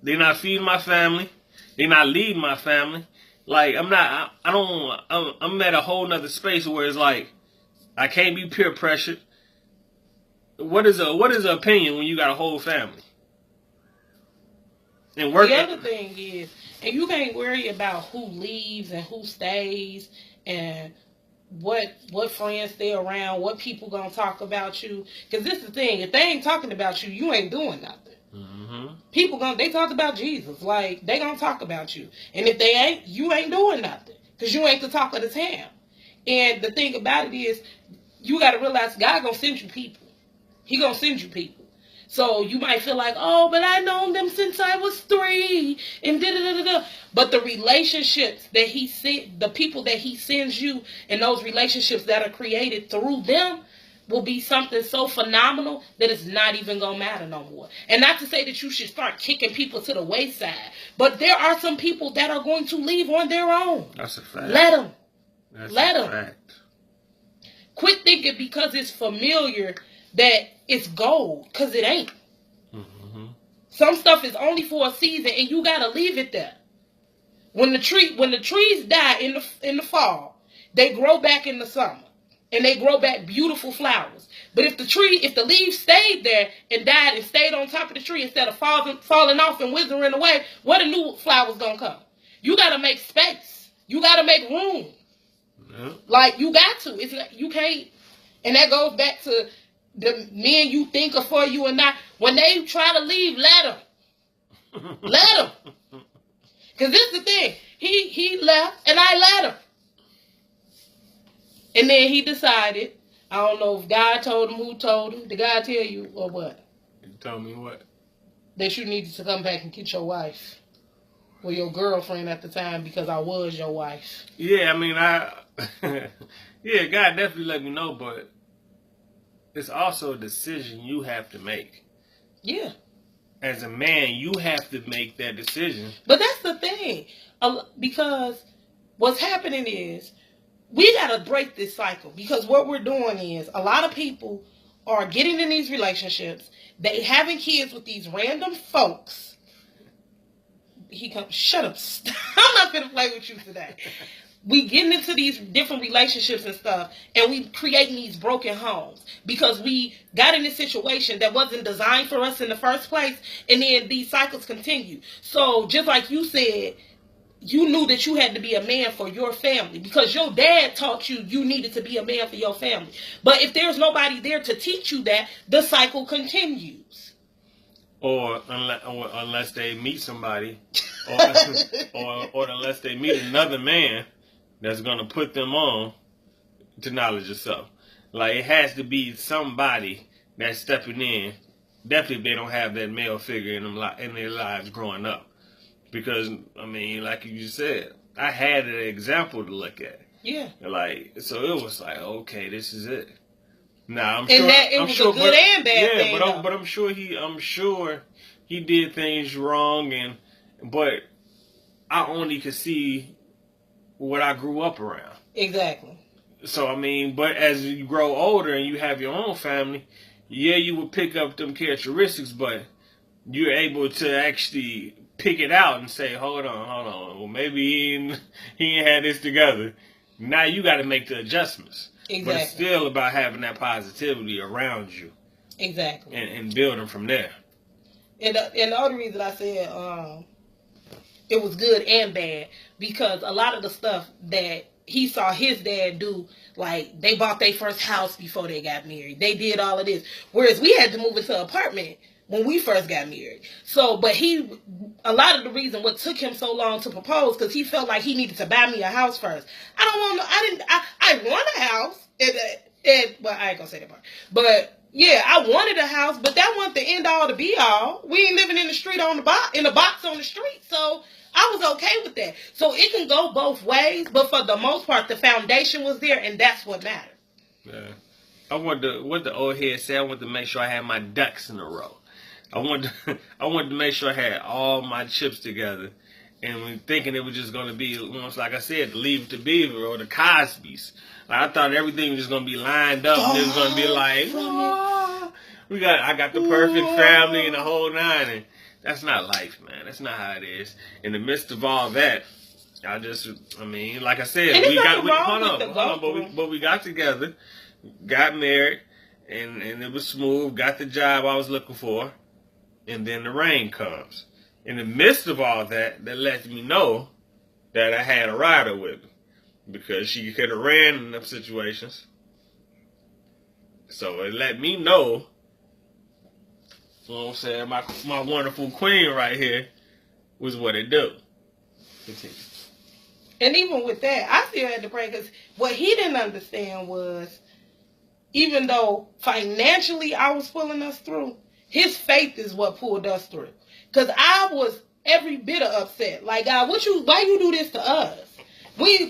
Speaker 2: they're not feeding my family, they're not leading my family. Like, I'm at a whole nother space where it's like, I can't be peer pressured. What is an opinion when you got a whole family? And
Speaker 1: the other thing is, and you can't worry about who leaves and who stays and what friends stay around, what people gonna talk about you. Because this is the thing, if they ain't talking about you, you ain't doing nothing. Mm-hmm. People they talk about Jesus, like, they gonna talk about you. And if they ain't, you ain't doing nothing, because you ain't the talk of the town. And the thing about it is, you gotta realize God gonna send you people. He gonna send you people. So you might feel like, oh, but I known them since I was 3, and da-da-da-da-da. But the relationships that the people that he sends you, and those relationships that are created through them, will be something so phenomenal that it's not even going to matter no more. And not to say that you should start kicking people to the wayside, but there are some people that are going to leave on their own.
Speaker 2: That's a fact.
Speaker 1: Let them.
Speaker 2: Let them. Fact.
Speaker 1: Quit thinking because it's familiar that it's gold, because it ain't. Mm-hmm. Some stuff is only for a season, and you gotta leave it there. When the trees die in the fall, they grow back in the summer, and they grow back beautiful flowers. But if the leaves stayed there and died and stayed on top of the tree instead of falling off and withering away, where the new flowers gonna come? You gotta make space. You gotta make room.
Speaker 2: Yeah.
Speaker 1: Like, you got to. It's like, you can't. And that goes back to the men you think are for you and not. When they try to leave, let them. Let them. Because this is the thing. He left, and I let him. And then he decided, I don't know if God told him, who told him. Did God tell you or what?
Speaker 2: You told me what? That
Speaker 1: you needed to come back and get your wife. Or your girlfriend at the time, because I was your wife.
Speaker 2: Yeah, I mean, yeah, God definitely let me know, but it's also a decision you have to make.
Speaker 1: Yeah.
Speaker 2: As a man, you have to make that decision.
Speaker 1: But that's the thing. Because what's happening is, we got to break this cycle. Because what we're doing is, a lot of people are getting in these relationships, they having kids with these random folks. He comes, shut up. I'm not going to play with you today. We getting into these different relationships and stuff, and we creating these broken homes because we got in this situation that wasn't designed for us in the first place, and then these cycles continue. So just like you said, you knew that you had to be a man for your family because your dad taught you you needed to be a man for your family. But if there's nobody there to teach you that, the cycle continues.
Speaker 2: Or unless they meet somebody, or unless they meet another man that's gonna put them on to knowledge of self. Like, it has to be somebody that's stepping in. Definitely, if they don't have that male figure in their lives growing up, because I mean, like you just said, I had an example to look at.
Speaker 1: Yeah.
Speaker 2: Like, so it was like, okay, this is it. Nah, I'm
Speaker 1: and
Speaker 2: sure.
Speaker 1: That it
Speaker 2: I'm
Speaker 1: was
Speaker 2: sure,
Speaker 1: a good and bad thing.
Speaker 2: But I'm sure he did things wrong, but I only could see what I grew up around.
Speaker 1: Exactly.
Speaker 2: So I mean, but as you grow older and you have your own family, yeah, you will pick up them characteristics, but you're able to actually pick it out and say, hold on. Well, maybe he ain't had this together. Now you got to make the adjustments.
Speaker 1: Exactly.
Speaker 2: But it's still about having that positivity around you.
Speaker 1: Exactly.
Speaker 2: And building from there.
Speaker 1: And the other reason I said it was good and bad, because a lot of the stuff that he saw his dad do, like, they bought their first house before they got married. They did all of this. Whereas we had to move into an apartment when we first got married. So, but a lot of the reason what took him so long to propose, because he felt like he needed to buy me a house first. I want a house. Well, I ain't gonna say that part. But, yeah, I wanted a house, but that wasn't the end all to be all. We ain't living in the street in the box on the street. So, I was okay with that. So, it can go both ways, but for the most part, the foundation was there, and that's what mattered.
Speaker 2: Yeah. I wanted what the old head said. I wanted to make sure I had my ducks in a row. I wanted to make sure I had all my chips together, and when thinking it was just going to be, almost like I said, the Leave It to Beaver or the Cosbys. Like, I thought everything was just going to be lined up, and it was going to be like, I got the perfect family and the whole nine, and that's not life, man. That's not how it is. In the midst of all that, like I said, but we got together, got married, and it was smooth. Got the job I was looking for. And then the rain comes. In the midst of all that lets me know that I had a rider with me. Because she could have ran in them situations. So it let me know, you know what I'm saying, my wonderful queen right here was what it do. Continue.
Speaker 1: And even with that, I still had to pray, because what he didn't understand was, even though financially I was pulling us through, his faith is what pulled us through. Because I was every bit of upset. Like, God, why you do this to us? We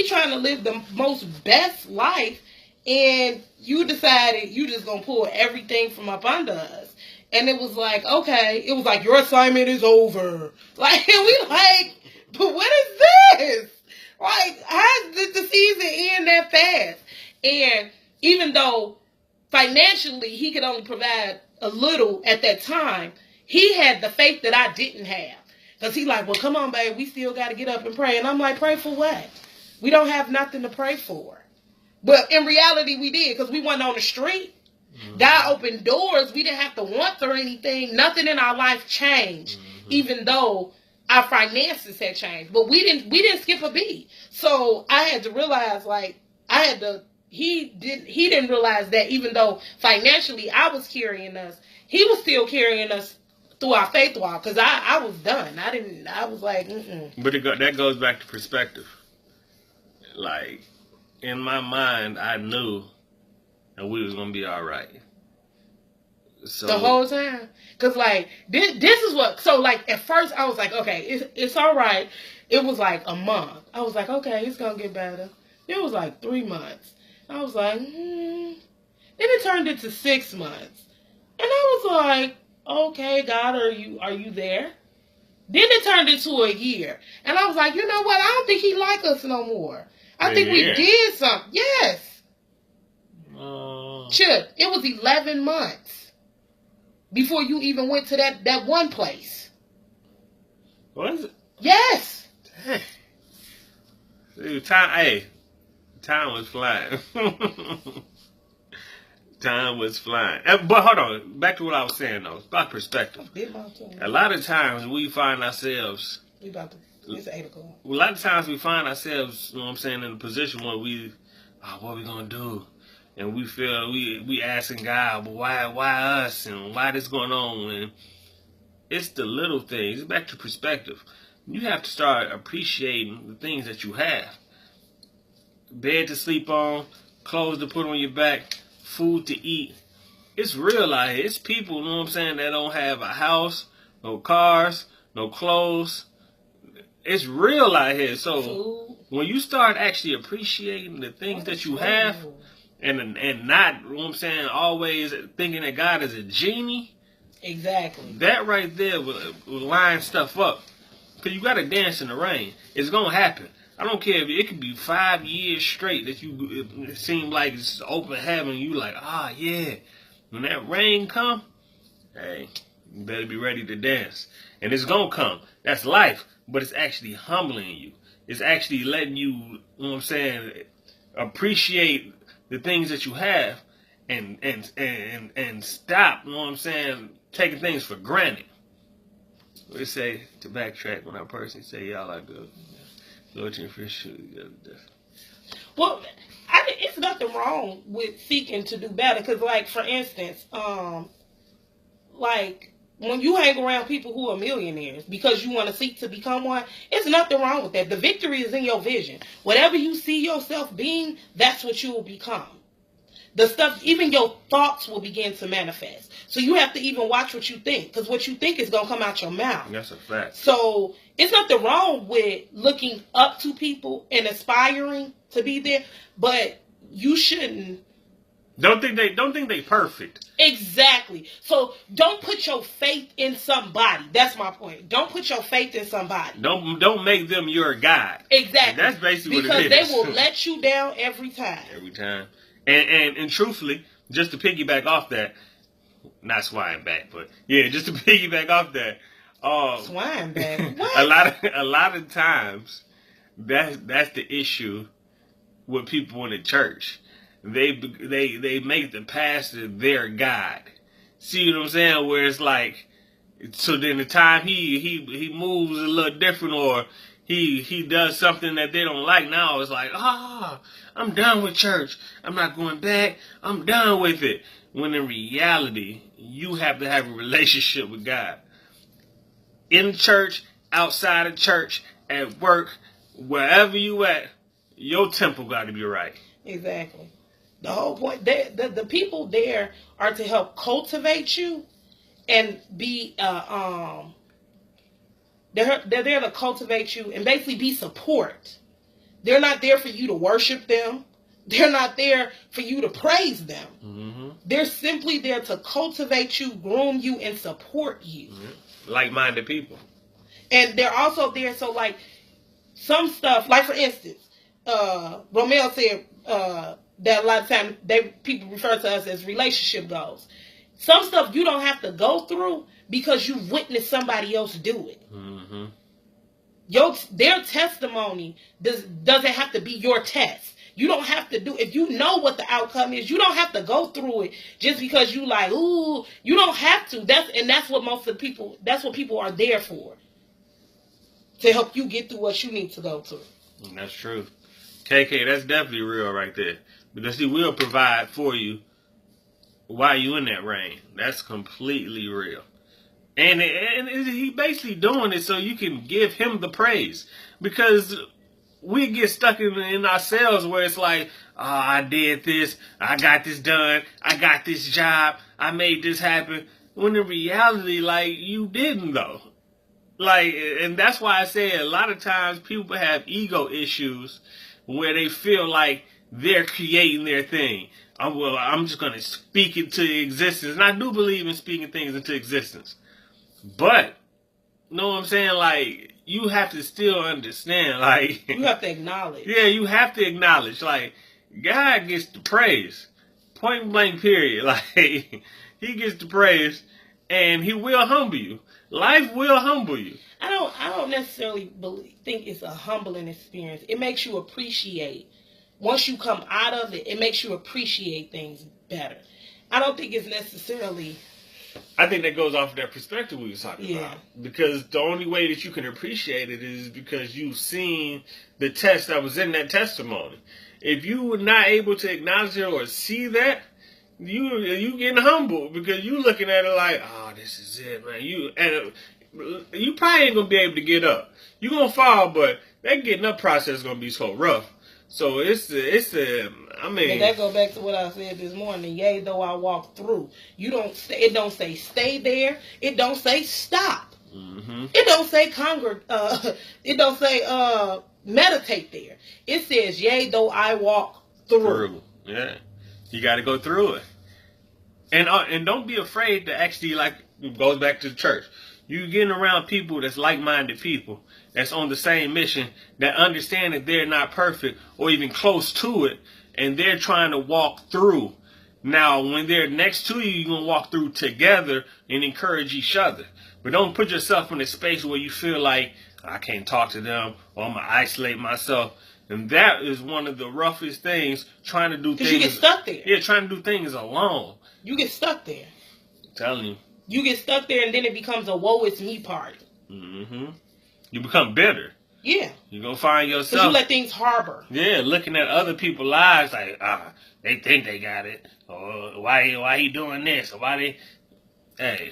Speaker 1: trying to live the most best life, and you decided you just gonna pull everything from up under us. And it was like, okay, it was like, your assignment is over. Like, and we like, but what is this? Like, how did the season end that fast? And even though financially he could only provide a little at that time, he had the faith that I didn't have. Because he like, well, come on, babe, we still got to get up and pray. And I'm like, pray for what? We don't have nothing to pray for. But in reality, we did, because we went on the street. Mm-hmm. God opened doors. We didn't have to want for anything. Nothing in our life changed, even though our finances had changed, but we didn't skip a beat. So I had to realize, like, he didn't realize that even though financially I was carrying us, he was still carrying us through our faith walk, because I was done. I was like, mm-mm.
Speaker 2: But that goes back to perspective. Like, in my mind, I knew that we was going to be all right. So,
Speaker 1: the whole time. Because, like, this is what... So, like, at first, I was like, okay, it's all right. It was like a month. I was like, okay, it's going to get better. It was like 3 months. I was like, Then it turned into 6 months. And I was like, okay, God, are you there? Then it turned into a year. And I was like, you know what? I don't think he like us no more. I think we did something. Yes. Chip, it was 11 months before you even went to that one place.
Speaker 2: Was it?
Speaker 1: Yes.
Speaker 2: Dude, time was flying. Time was flying. But hold on, back to what I was saying though. It's about perspective. A lot of times we find ourselves...
Speaker 1: It's 8 o'clock.
Speaker 2: A lot of times we find ourselves, you know what I'm saying, in a position where what are we going to do? And we feel, we asking God, well, why us? And why this going on? And it's the little things. It's back to perspective. You have to start appreciating the things that you have. Bed to sleep on, clothes to put on your back, food to eat. It's real out here. It's people, you know what I'm saying, that don't have a house, no cars, no clothes. It's real out here. So when you start actually appreciating the things that you have, and not, you know what I'm saying, always thinking that God is a genie.
Speaker 1: Exactly.
Speaker 2: That right there will line stuff up. Because you got to dance in the rain. It's going to happen. I don't care if it could be 5 years straight that it seems like it's open heaven. You like, yeah. When that rain come, hey, you better be ready to dance. And it's going to come. That's life. But it's actually humbling you. It's actually letting you, you know what I'm saying, appreciate the things that you have and stop, you know what I'm saying, taking things for granted. We say, to backtrack, when I personally say y'all are good. Looking for shit.
Speaker 1: Well, it's nothing wrong with seeking to do better. Because, like, for instance, like, when you hang around people who are millionaires because you want to seek to become one, it's nothing wrong with that. The victory is in your vision. Whatever you see yourself being, that's what you will become. The stuff, even your thoughts will begin to manifest. So you have to even watch what you think, because what you think is going to come out your mouth.
Speaker 2: That's a fact.
Speaker 1: So it's nothing wrong with looking up to people and aspiring to be there, but you shouldn't.
Speaker 2: Don't think they perfect.
Speaker 1: Exactly. So don't put your faith in somebody. That's my point. Don't put your faith in somebody.
Speaker 2: Don't make them your God.
Speaker 1: Exactly.
Speaker 2: And that's basically
Speaker 1: because
Speaker 2: what it is.
Speaker 1: Because they will let you down every time.
Speaker 2: Every time. And truthfully, just to piggyback off that, not swine back, but yeah, just to piggyback off that.
Speaker 1: Swine back? What?
Speaker 2: A lot of times, that's the issue with people in the church. They make the pastor their God. See what I'm saying? Where it's like, so then the time he moves a little different, or he does something that they don't like, now it's like, I'm done with church. I'm not going back. I'm done with it. When in reality, you have to have a relationship with God. In church, outside of church, at work, wherever you at, your temple got to be right.
Speaker 1: Exactly. The whole point, the people there are to help cultivate you and be, they're there to cultivate you and basically be support. They're not there for you to worship them. They're not there for you to praise them. Mm-hmm. They're simply there to cultivate you, groom you, and support you.
Speaker 2: Mm-hmm. Like-minded people.
Speaker 1: And they're also there, so like, some stuff, like for instance, Romel said, that a lot of times people refer to us as relationship goals. Some stuff you don't have to go through because you witnessed somebody else do it. Mm-hmm. Their testimony doesn't have to be your test. You don't have to if you know what the outcome is, you don't have to go through it just because you like, ooh, you don't have to. That's what people are there for. to help you get through what you need to go through.
Speaker 2: That's true. KK, that's definitely real right there. Because he will provide for you while you in that rain. That's completely real. And he basically doing it so you can give him the praise. Because we get stuck in ourselves where it's like, oh, I did this, I got this done, I got this job, I made this happen. When in reality, like, you didn't though. Like, and that's why I say a lot of times people have ego issues where they feel like they're creating their thing. I'm just going to speak it to existence. And I do believe in speaking things into existence. But, you know what I'm saying? Like, you have to still understand. Like,
Speaker 1: you have to acknowledge.
Speaker 2: Yeah, you have to acknowledge. Like, God gets the praise. Point blank period. Like, he gets the praise and he will humble you. Life will humble you.
Speaker 1: I don't necessarily think it's a humbling experience. It makes you appreciate. Once you come out of it, it makes you appreciate things better. I don't think it's necessarily...
Speaker 2: I think that goes off of that perspective we were talking about. Because the only way that you can appreciate it is because you've seen the test that was in that testimony. If you were not able to acknowledge it or see that, you getting humbled because you looking at it like, oh, this is it, man. You probably ain't gonna be able to get up. You gonna fall, but that getting up process is gonna be so rough. So I mean,
Speaker 1: and that go back to what I said this morning. Yea, though I walk through, it don't say stay there. It don't say stop.
Speaker 2: Mm-hmm.
Speaker 1: It don't say it don't say meditate there. It says, yea, though I walk through.
Speaker 2: Yeah, you got to go through it, and don't be afraid to actually, like, it goes back to the church. You getting around people that's like-minded people, that's on the same mission, that understand that they're not perfect or even close to it, and they're trying to walk through. Now, when they're next to you, you're going to walk through together and encourage each other. But don't put yourself in a space where you feel like, I can't talk to them, or I'm going to isolate myself. And that is one of the roughest things, trying to do things.
Speaker 1: Because you get stuck there.
Speaker 2: Yeah, trying to do things alone.
Speaker 1: You get stuck there.
Speaker 2: I'm telling you.
Speaker 1: You get stuck there, and then it becomes a woe is me party.
Speaker 2: Mm-hmm. You become bitter.
Speaker 1: Yeah.
Speaker 2: You're going to find yourself.
Speaker 1: Because you let things harbor.
Speaker 2: Yeah, looking at other people's lives like, they think they got it. Or why he doing this? Or why they... Hey,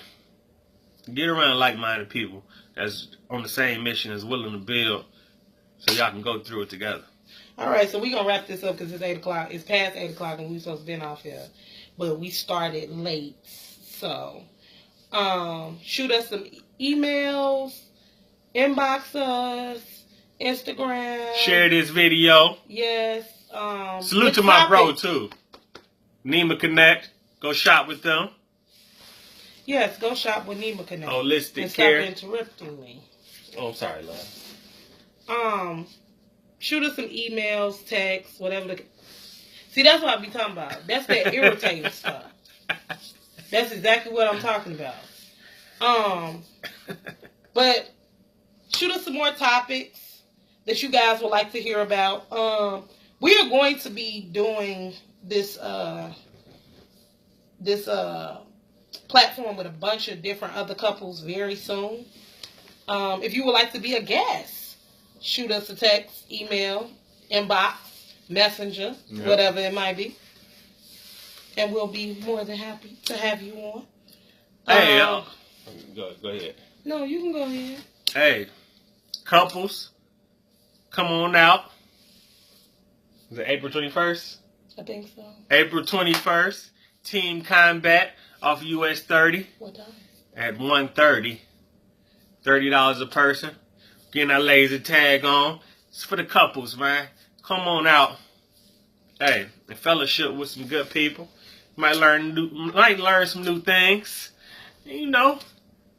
Speaker 2: get around like-minded people that's on the same mission, that's willing to build, so y'all can go through it together.
Speaker 1: All right, so we're going to wrap this up because it's 8 o'clock. It's past 8 o'clock and we're supposed to be off here. But we started late. So, shoot us some emails, inbox us, Instagram.
Speaker 2: Share this video.
Speaker 1: Yes.
Speaker 2: Salute to my bro, too. Nima Connect. Go shop with them.
Speaker 1: Yes, go shop with Nima Connect.
Speaker 2: Holistic care.
Speaker 1: And stop interrupting me.
Speaker 2: Oh, I'm sorry, love.
Speaker 1: Shoot us some emails, texts, whatever. See, that's what I be talking about. That's that irritating stuff. That's exactly what I'm talking about. But shoot us some more topics that you guys would like to hear about. We are going to be doing this platform with a bunch of different other couples very soon. If you would like to be a guest, shoot us a text, email, inbox, messenger, whatever it might be. And we'll be more than happy to have you on.
Speaker 2: Hey, go ahead.
Speaker 1: No, you can go ahead.
Speaker 2: Hey, couples, come on out. Is it April 21st?
Speaker 1: I think so.
Speaker 2: April 21st, Team Combat off US 30.
Speaker 1: What time?
Speaker 2: At 1:30. $30 a person. Getting our laser tag on. It's for the couples, man. Come on out. Hey, and fellowship with some good people. Might learn some new things. You know,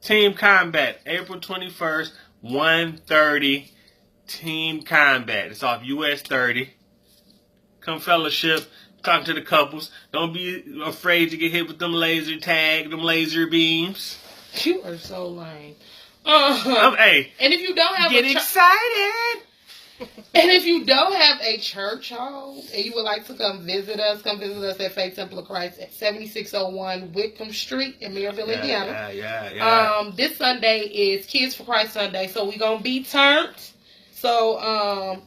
Speaker 2: Team Combat, April 21st, 1:30. Team Combat. It's off US 30. Come fellowship. Talk to the couples. Don't be afraid to get hit with them laser tag, them laser beams.
Speaker 1: You are so lame.
Speaker 2: Hey,
Speaker 1: and if you don't have
Speaker 2: get excited.
Speaker 1: And if you don't have a church home and you would like to come visit us at Faith Temple of Christ at 7601 Whitcomb Street in Maryville, Indiana.
Speaker 2: Yeah.
Speaker 1: This Sunday is Kids for Christ Sunday, so we're going to be turned. So,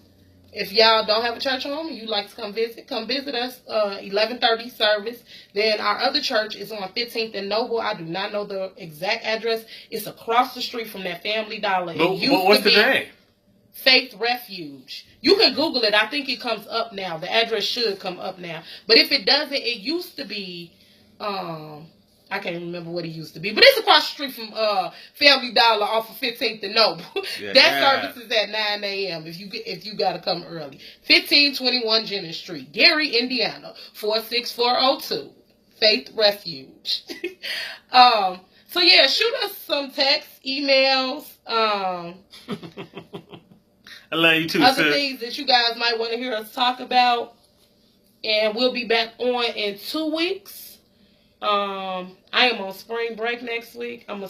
Speaker 1: if y'all don't have a church home and you'd like to come visit us, 11:30 service. Then our other church is on 15th and Noble. I do not know the exact address. It's across the street from that Family Dollar.
Speaker 2: What's the name?
Speaker 1: Faith Refuge. You can Google it. I think it comes up now. The address should come up now. But if it doesn't, it used to be, I can't remember what it used to be. But it's across the street from Family Dollar off of 15th and Noble. That service is at 9 a.m. if you got to come early. 1521 Jennings Street, Gary, Indiana, 46402. Faith Refuge. So yeah, shoot us some texts, emails,
Speaker 2: I love you too,
Speaker 1: other things that you guys might want to hear us talk about. And we'll be back on in 2 weeks. I am on spring break next week. I'm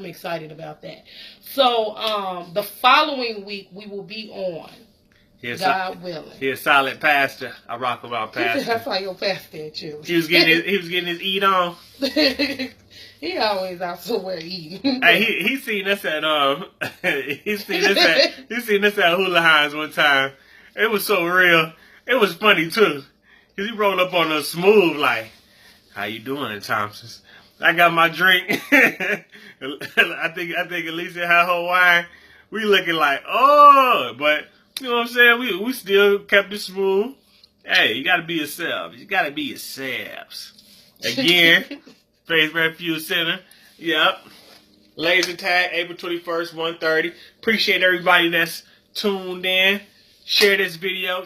Speaker 1: excited about that. So, the following week we will be on. God willing.
Speaker 2: He a solid pastor. I rock about pastor.
Speaker 1: That's why your pastor at you.
Speaker 2: He was getting his eat on.
Speaker 1: He always out somewhere eating.
Speaker 2: Hey, he seen us at he seen us at Hula Hines one time. It was so real. It was funny too. Cause he rolled up on us smooth like, "How you doing, Thompsons?" I got my drink. I think Elisa had her wine. We looking like, oh, but you know what I'm saying? We still kept it smooth. Hey, you gotta be yourself. Again, Faith Refuge Center. Yep. Laser tag, April 21st, 1:30. Appreciate everybody that's tuned in. Share this video.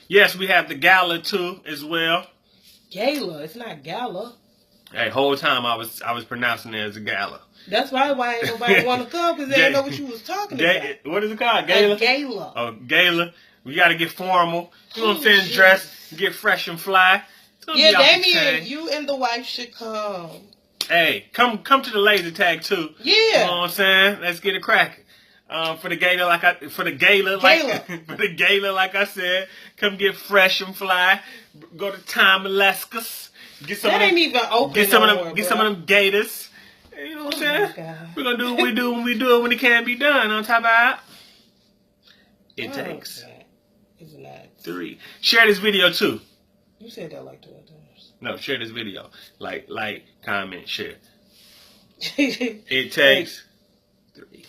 Speaker 2: Yes, we have the gala too as well.
Speaker 1: Gala, it's not gala.
Speaker 2: Hey, whole time I was pronouncing it as a gala.
Speaker 1: That's probably why ain't nobody want to come, because they didn't know what you was talking about.
Speaker 2: What is it called? Gala?
Speaker 1: A gala.
Speaker 2: Oh, gala. We got to get formal. You know what I'm saying? Dress, get fresh and fly.
Speaker 1: Yeah, Damien, you and the wife should come.
Speaker 2: Hey, come to the laser tag too.
Speaker 1: Yeah.
Speaker 2: You know what I'm saying? Let's get it cracking. For the gala, like I said, come get fresh and fly. Go to Time Alaska's. Get some.
Speaker 1: That ain't even open.
Speaker 2: Get some of them gators. You know what I'm saying? We're gonna do what we do when we do it when it can't be done. On top of that, it takes 3. Share this video too.
Speaker 1: You said that like 12 times.
Speaker 2: No, share this video. Like, comment, share. It takes 3.